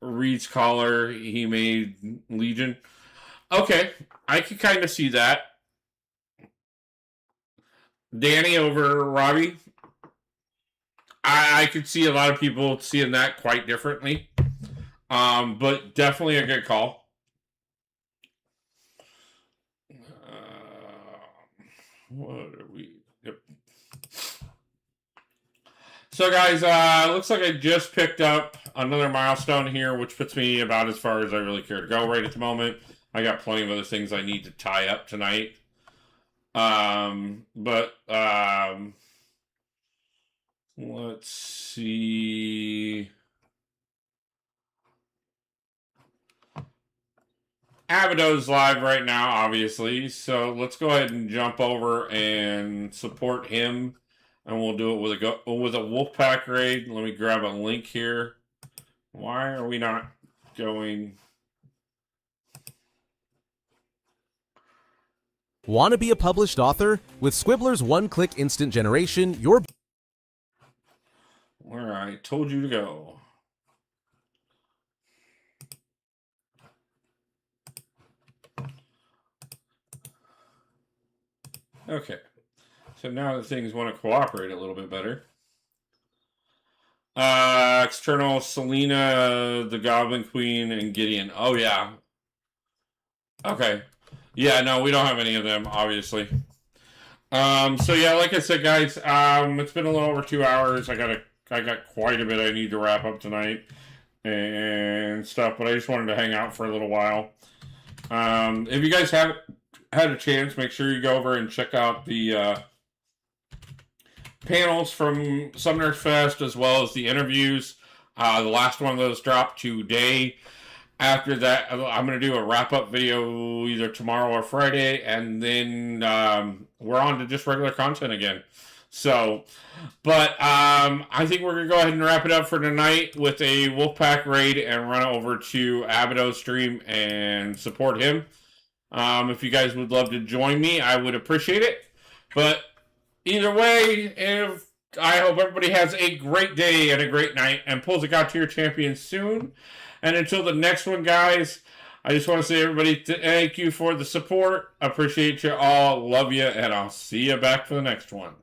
Reed's collar. He made Legion. Okay, I could kind of see that. Danny over Robbie. I could see a lot of people seeing that quite differently. But definitely a good call. What are we? Yep. So, guys, looks like I just picked up another milestone here, which puts me about as far as I really care to go right at the moment. I got plenty of other things I need to tie up tonight. Let's see. Abado's live right now, obviously, so let's go ahead and jump over and support him, and we'll do it with a Wolfpack raid. Let me grab a link here Why are we not going? Want to be a published author? With Squibbler's one-click instant generation, your... Where I told you to go. Okay. So now that things want to cooperate a little bit better. External Selena, the Goblin Queen, and Gideon. Oh, yeah. Okay. Yeah, no, we don't have any of them, obviously. So yeah, like I said, guys, it's been a little over 2 hours. I got quite a bit I need to wrap up tonight and stuff, but I just wanted to hang out for a little while. If you guys haven't had a chance, make sure you go over and check out the panels from Summoner's Fest as well as the interviews. The last one of those dropped today. After that, I'm going to do a wrap-up video either tomorrow or Friday, and then we're on to just regular content again. So, but I think we're going to go ahead and wrap it up for tonight with a Wolfpack raid and run over to Abado's stream and support him. If you guys would love to join me, I would appreciate it. But either way, I hope everybody has a great day and a great night and pulls a God Tier champion soon. And until the next one, guys, I just want to say, everybody, thank you for the support. Appreciate you all. Love you. And I'll see you back for the next one.